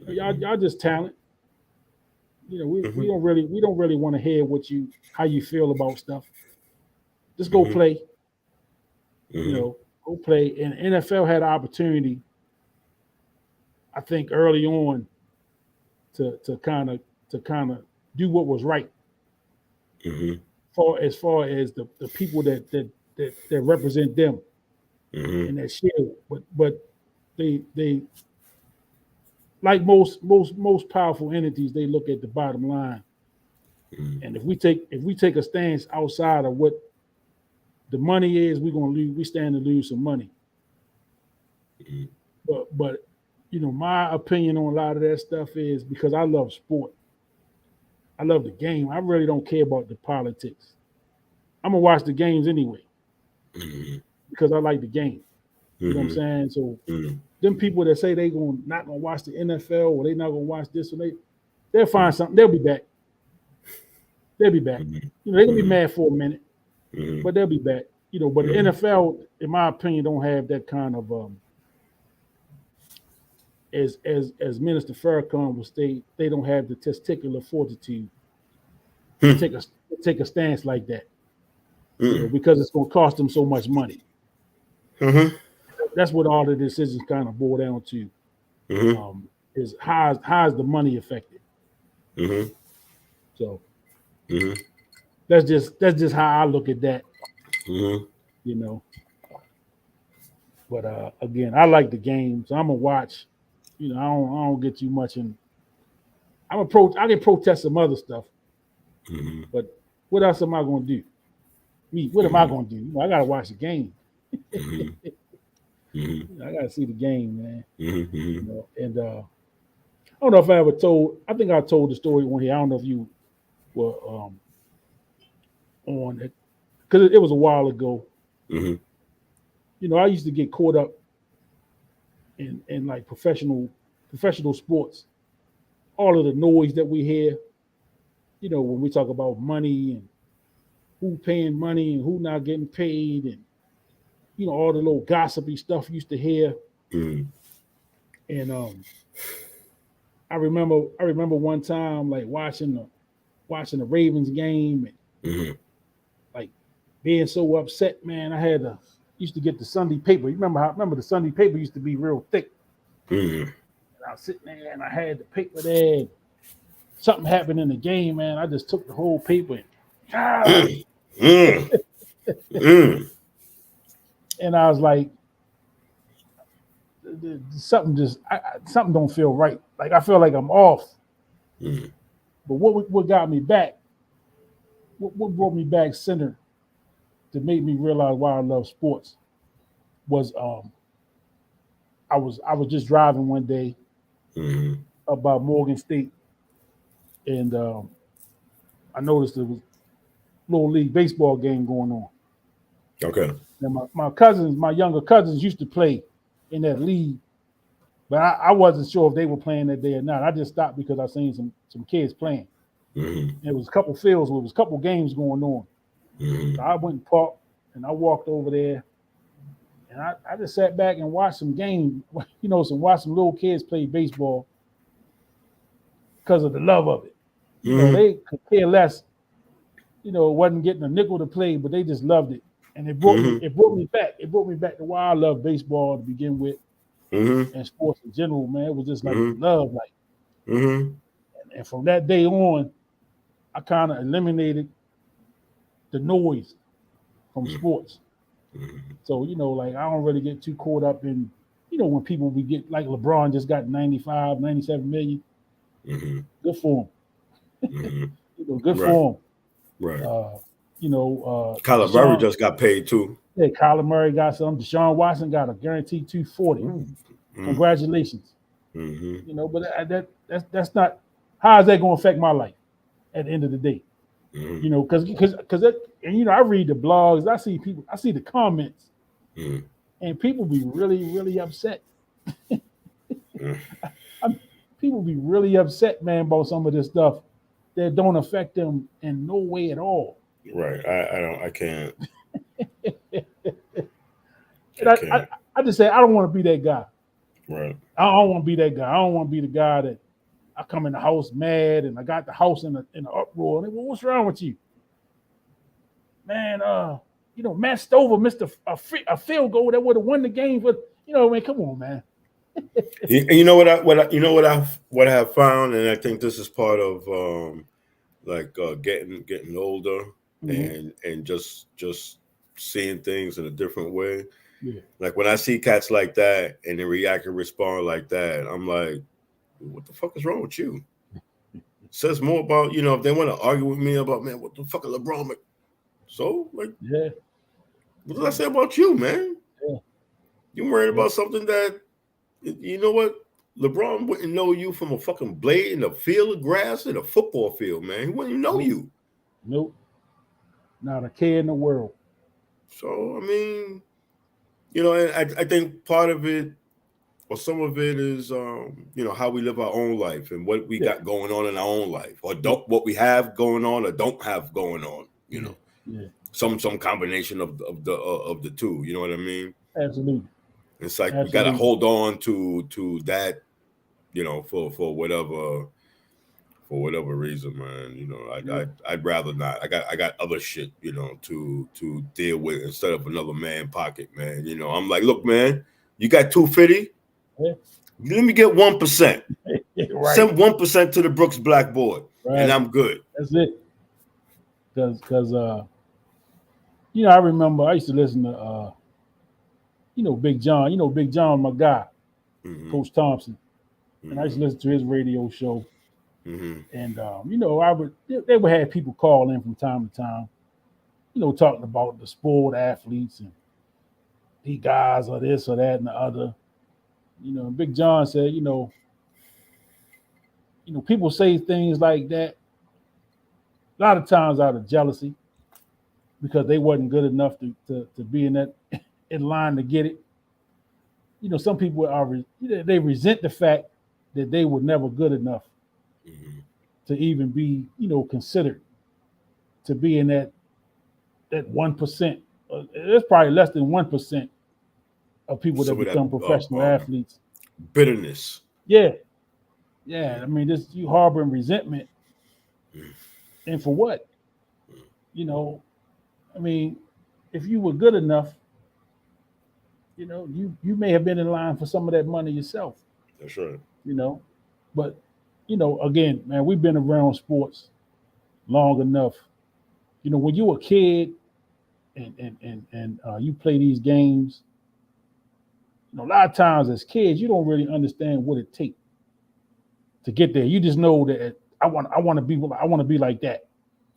y'all just talent. You know, Mm-hmm. we don't really want to hear how you feel about stuff. Just go Mm-hmm. play. You Mm-hmm. know, go play. And NFL had an opportunity, I think, early on to kind of do what was right Mm-hmm. far as the people that represent them Mm-hmm. in that shield. But they like most powerful entities, they look at the bottom line. Mm-hmm. And if we take a stance outside of what the money is, we're gonna lose. We stand to lose some money. Mm-hmm. But you know, my opinion on a lot of that stuff is because I love sport. I love the game. I really don't care about the politics. I'm gonna watch the games anyway Mm-hmm. because I like the game. You know what I'm Mm-hmm. saying? So Mm-hmm. them people that say not gonna watch the NFL or they not gonna watch this or they'll find something. They'll be back. They'll be back. Mm-hmm. You know, they're gonna be Mm-hmm. mad for a minute, Mm-hmm. but they'll be back. You know, but the Mm-hmm. NFL, in my opinion, don't have that kind of as Minister Farrakhan will state, they don't have the testicular fortitude to take a stance like that. You know, Mm-hmm. because it's gonna cost them so much money. Mm-hmm. That's what all the decisions kind of boil down to. Mm-hmm. Is how's the money affected? Mm-hmm. So Mm-hmm. that's just how I look at that. Mm-hmm. You know, but again, I like the game, so I'm gonna watch. You know, I don't get too much in. I can protest some other stuff, Mm-hmm. but what else am I gonna do? Me, what am I gonna do? You know, I gotta watch the game. Mm-hmm. Mm-hmm. I gotta see the game, man. Mm-hmm. You know, and I don't know if I ever told. I think I told the story one here. I don't know if you were on it because it was a while ago. Mm-hmm. You know, I used to get caught up in like professional sports. All of the noise that we hear. You know, when we talk about money and who paying money and who not getting paid, and you know all the little gossipy stuff you used to hear. Mm-hmm. And I remember one time like watching the Ravens game and Mm-hmm. like being so upset, man. I had to used to get the Sunday paper. You remember the Sunday paper used to be real thick. Mm-hmm. And I was sitting there and I had the paper there. And something happened in the game, man. I just took the whole paper Mm-hmm. Mm-hmm. and I was like, something just something don't feel right. Like I feel like I'm off. Mhm. But what got me back? What brought me back center to make me realize why I love sports was I was just driving one day Mhm. about Morgan State, and I noticed there was a little league baseball game going on. Okay. And my younger cousins used to play in that league, but I wasn't sure if they were playing that day or not. I just stopped because I seen some kids playing. Mhm. And it was a couple fields where it was a couple games going on. Mhm. So I went and parked and I walked over there and I just sat back and watched some games, watch some little kids play baseball because of the love of it. Mhm. They could care less, wasn't getting a nickel to play, but they just loved it. And Mhm. it brought me back. It brought me back to why I love baseball to begin with Mhm. and sports in general, man. It was just like Mhm. love, like, Mhm. and from that day on, I kind of eliminated the noise from sports. Mhm. So, like I don't really get too caught up in, when people we get like LeBron just got 95, 97 million. Mhm. Good for Mhm. him. Good Right. for him. Right. Kyler Murray Deshaun, just got paid too. yeah, Kyler Murray got some. Deshaun Watson got a guaranteed 240. Mhm. Congratulations. Mhm. But that's not, how is that going to affect my life at the end of the day? Mhm. Because I read the blogs, I see the comments, Mhm. and people be really, really upset. Mhm. People be really upset, man, about some of this stuff that don't affect them in no way at all. Right. I don't. I can't. And I I can't. just say I don't want to be that guy. Right. I don't want to be that guy. I don't want to be the guy that I come in the house mad and I got the house in an uproar. And they, well, what's wrong with you, man? Matt Stover missed a field goal that would have won the game. But man, come on, man. You know what I have found, and I think this is part of getting older Mm-hmm. and just seeing things in a different way. Yeah. Like when I see cats like that and they react and respond like that, I'm like, what the fuck is wrong with you? Says more about, if they want to argue with me about, man, what the fuck is LeBron? So, like, Yeah. what did I say about you, man? Yeah. You worried Yeah. about something that, you know what? LeBron wouldn't know you from a fucking blade in a field of grass in a football field, man. He wouldn't even know Nope. you. Nope. Not a care in the world. So, I mean, and I think part of it or some of it is, how we live our own life and what we got going on in our own life, or what we have going on or don't have going on. Yeah. Some combination of the two. You know what I mean? Absolutely. It's like we got to Absolutely. hold on to that, for whatever reason, man. I'd rather not. I got other shit, to deal with instead of another man pocket, man. I'm like, look, man, you got 250. Yeah. Let me get 1%. Right. Send 1% to the Brooks Blackboard, and Right. I'm good. That's it. Because I remember I used to listen to Big John. Big John, my guy, Mm-hmm. Coach Thompson, and I used to Mm-hmm. listen to his radio show. Mm-hmm. And they would have people call in from time to time, talking about the sport athletes and the guys or this or that and the other. Big John said, people say things like that a lot of times out of jealousy because they wasn't good enough to be in that in line to get it. Some people they resent the fact that they were never good enough Mm-hmm. to even be, considered to be in that 1%. There's probably less than 1% of people that Some of that become professional athletes. bitterness. Yeah, yeah. I mean, this you harboring resentment, and for what? You know, I mean, if you were good enough, you may have been in line for some of that money yourself. That's right. But again, man, we've been around sports long enough. When you were a kid and you play these games, a lot of times as kids, you don't really understand what it takes to get there. You just know that I want to be like that.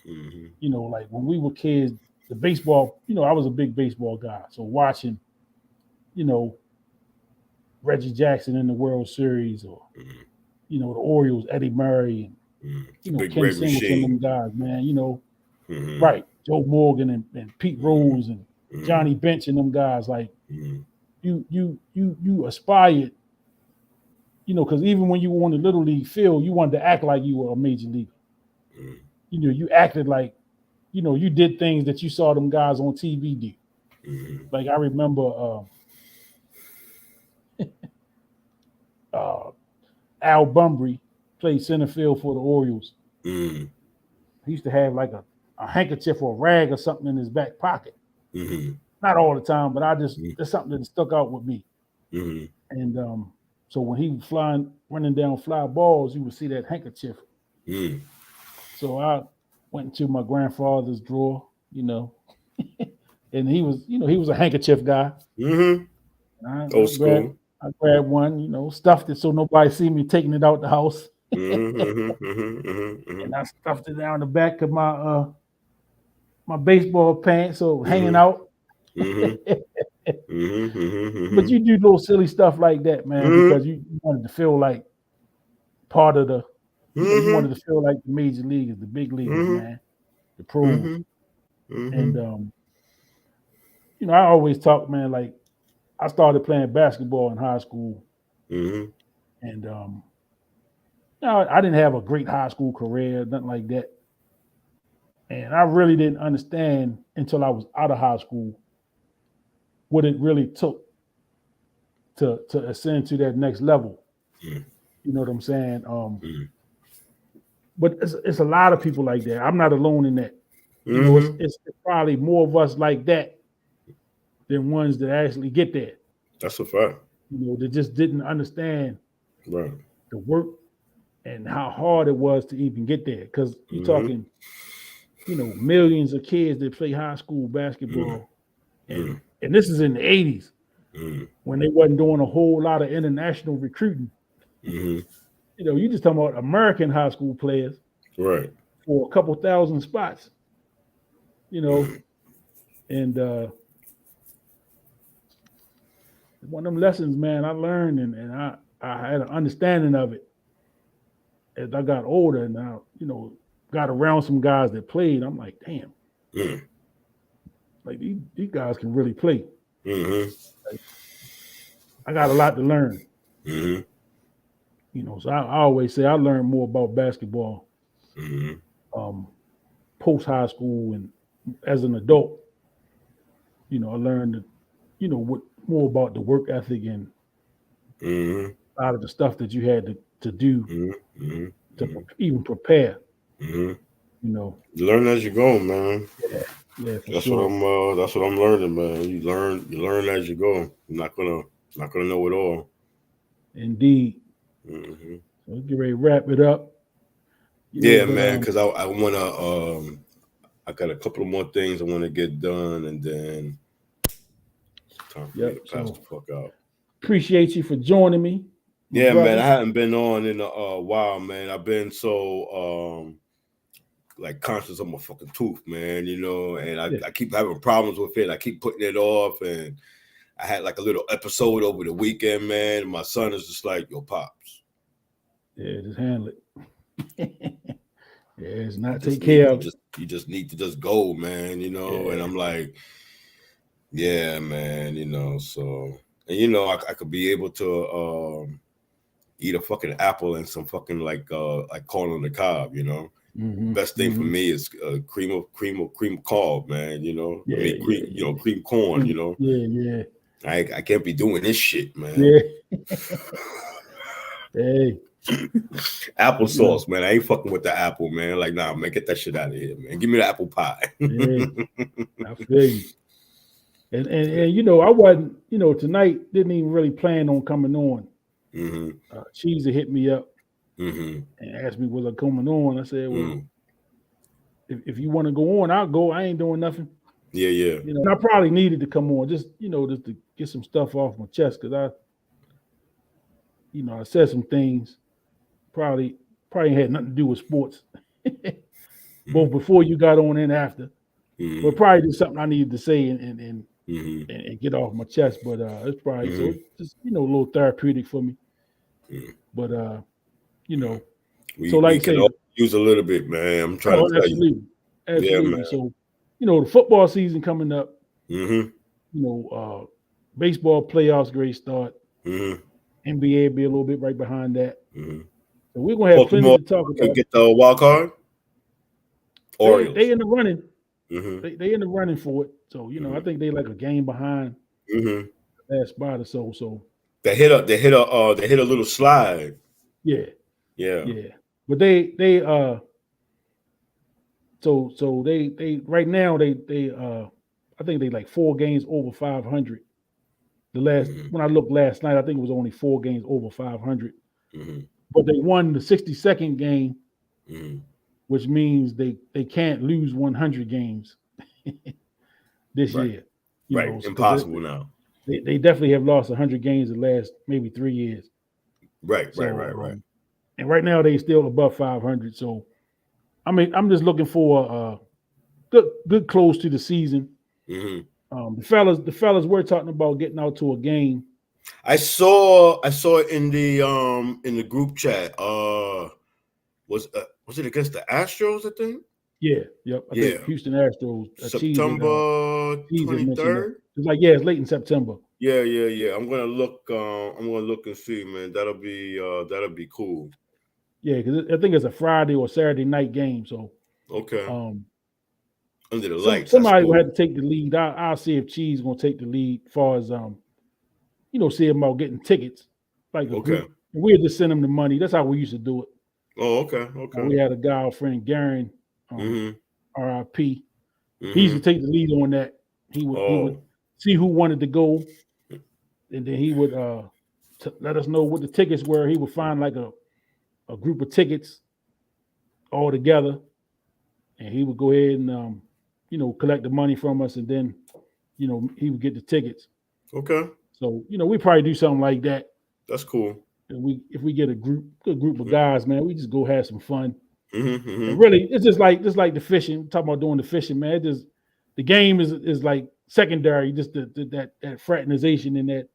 Mm-hmm. Like when we were kids, the baseball, I was a big baseball guy. So watching, Reggie Jackson in the World Series, or Mm-hmm. the Orioles, Eddie Murray, and Big Ken Red Singleton, them Machine. guys, man. Mm-hmm. Right, Joe Morgan and Pete Rose and Johnny Mm-hmm. Bench and them guys. Like Mm-hmm. you aspired, because even when you were on the little league field, you wanted to act like you were a major leaguer. Mm-hmm. You acted like, you did things that you saw them guys on TV do. Mm-hmm. Like I remember Al Bunbury played center field for the Orioles. Mm-hmm. He used to have like a handkerchief or a rag or something in his back pocket. Mm-hmm. Not all the time, but that's something that stuck out with me. Mm-hmm. And so when he was running down fly balls, you would see that handkerchief. Mm-hmm. So I went into my grandfather's drawer, and he was a handkerchief guy. Mm-hmm. Old school. I grabbed one, stuffed it so nobody see me taking it out the house. Mm-hmm. Mm-hmm. Mm-hmm. And I stuffed it down the back of my baseball pants, so hanging Mm-hmm. out. Mm-hmm. Mm-hmm. But you do little silly stuff like that, man, because you wanted to feel like part of the, you wanted to feel like the major leaguers, the big leaguers, man, the pros. Mm-hmm. And I always talk, man, like I started playing basketball in high school, Mm-hmm. and I didn't have a great high school career, nothing like that. And I really didn't understand until I was out of high school what it really took to ascend to that next level. Mm-hmm. You know what I'm saying? But it's a lot of people like that. I'm not alone in that. It's probably more of us like that than ones that actually get there. That's a fact. That just didn't understand Right. the work and how hard it was to even get there. Because you're talking, millions of kids that play high school basketball, and this is in the 80s when they wasn't doing a whole lot of international recruiting. You just talking about American high school players, right, for a couple thousand spots. And one of them lessons, man, I learned, and I had an understanding of it as I got older, and I, got around some guys that played. I'm like, damn, like these guys can really play. Like, I got a lot to learn. So I always say I learned more about basketball post high school and as an adult. I learned, what more about the work ethic and a lot of the stuff that you had to do to even prepare. You learn as you go, man. Yeah, for that's sure. That's what I'm learning, man. You learn as you go. You're not gonna know it all. Indeed. So let's get ready to wrap it up. Man, because I wanna I got a couple of more things I want to get done, and then it's time for me to pass the fuck out. Appreciate you for joining me. Yeah, man. I hadn't been on in a while, man. I've been so like conscious of my fucking tooth, man. And I keep having problems with it. I keep putting it off, and I had like a little episode over the weekend, man. And my son is just like, "Yo, pops." Yeah, just handle it. Yeah, it's not take care of it. You just need to just go, man. And I'm like, yeah, man. So, and I could be able to eat a fucking apple and some fucking like corn on the cob. Best thing for me is cream of cob, man. Cream corn. Yeah. I can't be doing this shit, man. Yeah. Hey. Applesauce, man. I ain't fucking with the apple, man. Like, nah, man, get that shit out of here, man. Give me the apple pie. Yeah, I feel you. And I wasn't, tonight didn't even really plan on coming on. Cheesy hit me up and asked me, was I coming on? I said, well, if you want to go on, I'll go. I ain't doing nothing. Yeah. You know, and I probably needed to come on just to get some stuff off my chest because I said some things probably had nothing to do with sports, both before you got on and after. But probably just something I needed to say and get off my chest. But it's probably so it's just a little therapeutic for me. But so like we I can say, all use a little bit, man. I'm trying to tell you. Absolutely. Yeah, man. So, the football season coming up, Mm-hmm. Baseball playoffs, great start. Mm-hmm. NBA be a little bit right behind that. Mm-hmm. So we're gonna have plenty Baltimore to talk can about. get the wild card. Orioles. They in the running. Mm-hmm. They in the running for it. So I think they like a game behind last spot or so. So they hit a little slide. yeah. Yeah. But they so they right now they I think they like 4 games over 500. The last when I looked last night, I think it was only 4 games over 500. But they won the 62nd game, which means they can't lose 100 games this year. Right, impossible now. They definitely have lost 100 games the last maybe 3 years. Right. And right now they still above 500. So I mean, I'm just looking for a good close to the season. The fellas were talking about getting out to a game. I saw it in the group chat. Was it against the Astros? I think. Yeah. Yep. I think Houston Astros. September 23rd. It's like it's late in September. Yeah. I'm gonna look and see, man. That'll be cool. Yeah, because I think it's a Friday or Saturday night game. So okay. Under the lights. Somebody will have to take the lead. I'll see if Cheese gonna take the lead as far as see about getting tickets. Like a group. And we'll just send them the money. That's how we used to do it. Oh, okay. We had a guy, our friend Garen, RIP. He used to take the lead on that. He would see who wanted to go, and then he would let us know what the tickets were. He would find like a group of tickets all together, and he would go ahead and collect the money from us, and then he would get the tickets. Okay. So we probably do something like that. That's cool. And if we get a good group of guys, man, we just go have some fun. And really, it's just like the fishing. We're talking about doing the fishing, man. The game is like secondary. Just that fraternization and that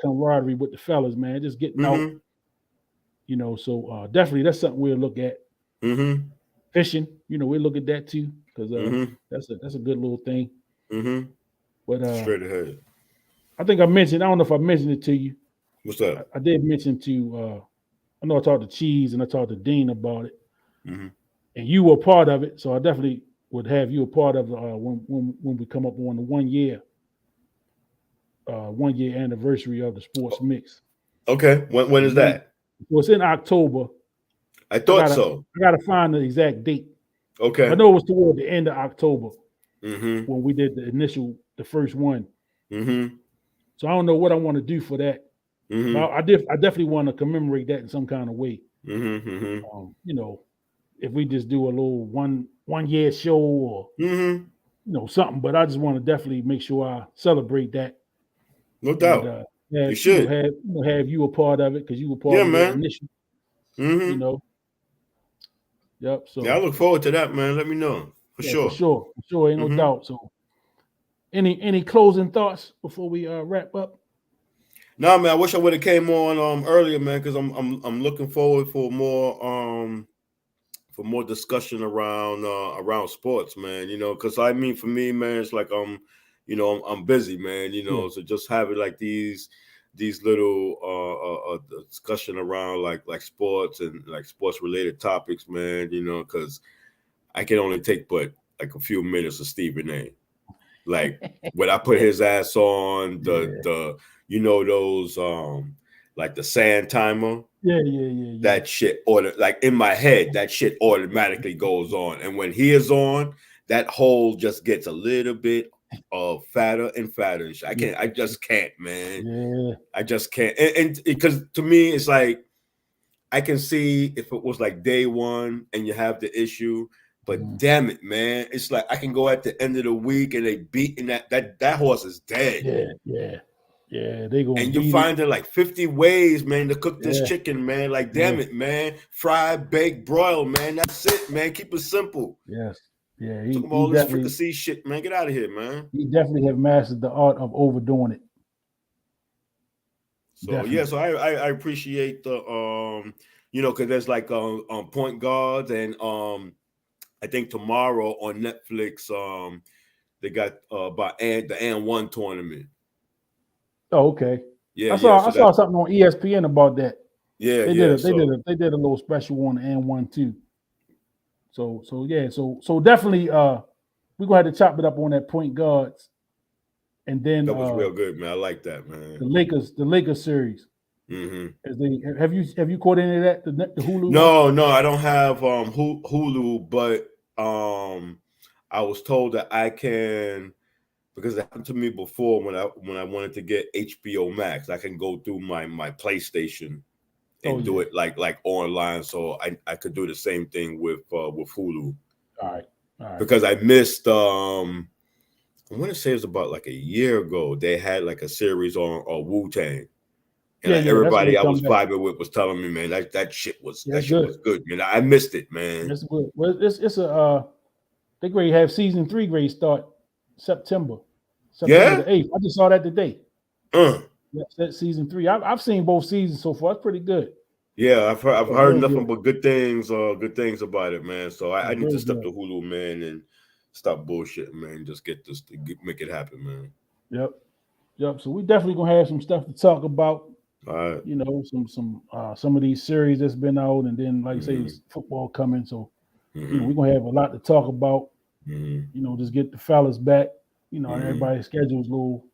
camaraderie with the fellas, man. Just getting out. So definitely that's something we'll look at. Fishing, we'll look at that too because that's a good little thing. But straight ahead. I think I don't know if I mentioned it to you. What's that? I did mention I know I talked to Cheese and I talked to Dean about it, and you were part of it. So I definitely would have you a part of when we come up on the 1 year anniversary of the Sports Mix. Okay, when is that? Well, it's in October. I thought so. I gotta find the exact date. Okay. I know it was toward the end of October when we did the first one. So I don't know what I want to do for that. I definitely want to commemorate that in some kind of way. If we just do a little 1 year show or something, but I just want to definitely make sure I celebrate that. No doubt. You should have you a part of it because you were part of the initial. Yep. So I look forward to that, man. Let me know for sure. For sure, ain't no doubt. So, any closing thoughts before we wrap up? No, man. I wish I would have came on earlier, man, because I'm looking forward for more discussion around sports, man. Because I mean, for me, man, it's like I'm busy, man. So just having like these little discussion around like sports and like sports related topics, man. Because I can only take but like a few minutes of Stephen A. Like when I put his ass on the those like the sand timer. Yeah. That shit like in my head, that shit automatically goes on. And when he is on, that hole just gets a little bit fatter and fatter. I just can't, man. Yeah. I just can't. And because to me, it's like I can see if it was like day one and you have the issue, But damn it, man, it's like I can go at the end of the week and they beating that horse is dead. Yeah. They gonna and beat you're finding like 50 ways, man, to cook this Yeah. chicken, man. Like, damn it, man, fry, bake, broil, man. That's it, man. Keep it simple. Yes. Yeah. Talking about all this fricassee shit, man. Get out of here, man. He definitely have mastered the art of overdoing it. So Definitely. yeah, so I appreciate the because there's like point guards, and I think tomorrow on Netflix they got about the And1 tournament. Oh, okay. Yeah, I saw something on ESPN about that. Yeah, they did a little special on the And1 too. So definitely we're gonna have to chop it up on that point guards. And then that was real good, man. I like that, man. The Lakers series. Mm-hmm. As they have you caught any of that? The Hulu? No, I don't have Hulu, but I was told that I can, because it happened to me before when I wanted to get HBO Max. I can go through my PlayStation and do it like online, so I could do the same thing with Hulu. All right. Because I missed I want to say it was about like a year ago. They had like a series on Wu-Tang. And everybody I was vibing with was telling me, man, that shit was good, man. I missed it, man. It's good. Well, it's a they grade have season 3 grade start September the 8th. I just saw that today. That's season 3. I've seen both seasons so far. It's pretty good. Yeah, I've heard nothing but good things about it, man. So I need to step to Hulu, man, and stop bullshitting, man. Just make it happen, man. Yep. So we definitely gonna have some stuff to talk about. All right. You know, some of these series that's been out, and then like I say, it's football coming. So you know, we're gonna have a lot to talk about. You know, just get the fellas back. You know, everybody's schedule's a little,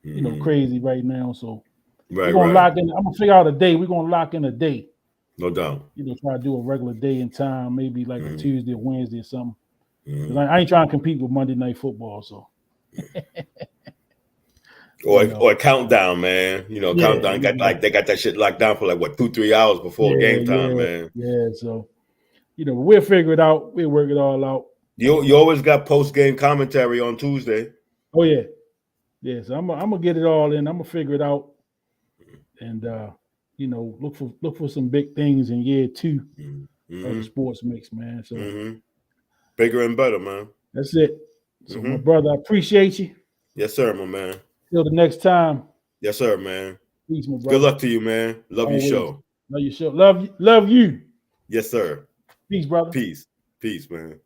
you know, crazy right now. So we're gonna lock in. I'm gonna figure out a day. We're gonna lock in a day. No doubt. You know, try to do a regular day and time, maybe like a Tuesday or Wednesday or something. Because I ain't trying to compete with Monday Night Football, so. Or a countdown, man. You know, countdown. They got that shit locked down for like 2-3 hours before game time, man. Yeah, so you know, we'll figure it out. We'll work it all out. You always got post game commentary on Tuesday. Oh yeah. So I'm gonna get it all in. I'm gonna figure it out, and you know, look for some big things in year 2 of the sports mix, man. So bigger and better, man. That's it. So my brother, I appreciate you. Yes, sir, my man. Till the next time. Yes, sir, man. Peace, my brother. Good luck to you, man. Love your show. Love your show. Love you. Yes, sir. Peace, brother. Peace, man.